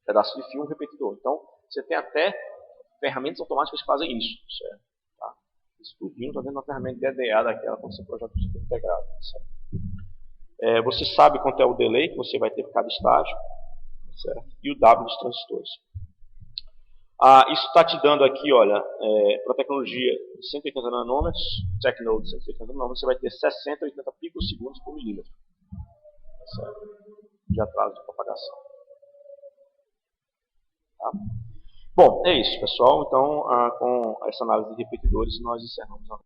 pedaço de fio um repetidor. Então, você tem até ferramentas automáticas que fazem isso, certo? Tá? Isso tudinho está dentro da ferramenta de EDA daquela quando você projeta o circuito integrado. Certo? Você sabe quanto é o delay que você vai ter por cada estágio, certo? E o W dos transistores. Isso está te dando aqui, olha, para a tecnologia de 180 nanômetros, TechNode de 180 nanômetros, você vai ter 60 a 80 picosegundos por milímetro, certo? De atraso de propagação. Tá? Bom, é isso, pessoal. Então, com essa análise de repetidores, nós encerramos a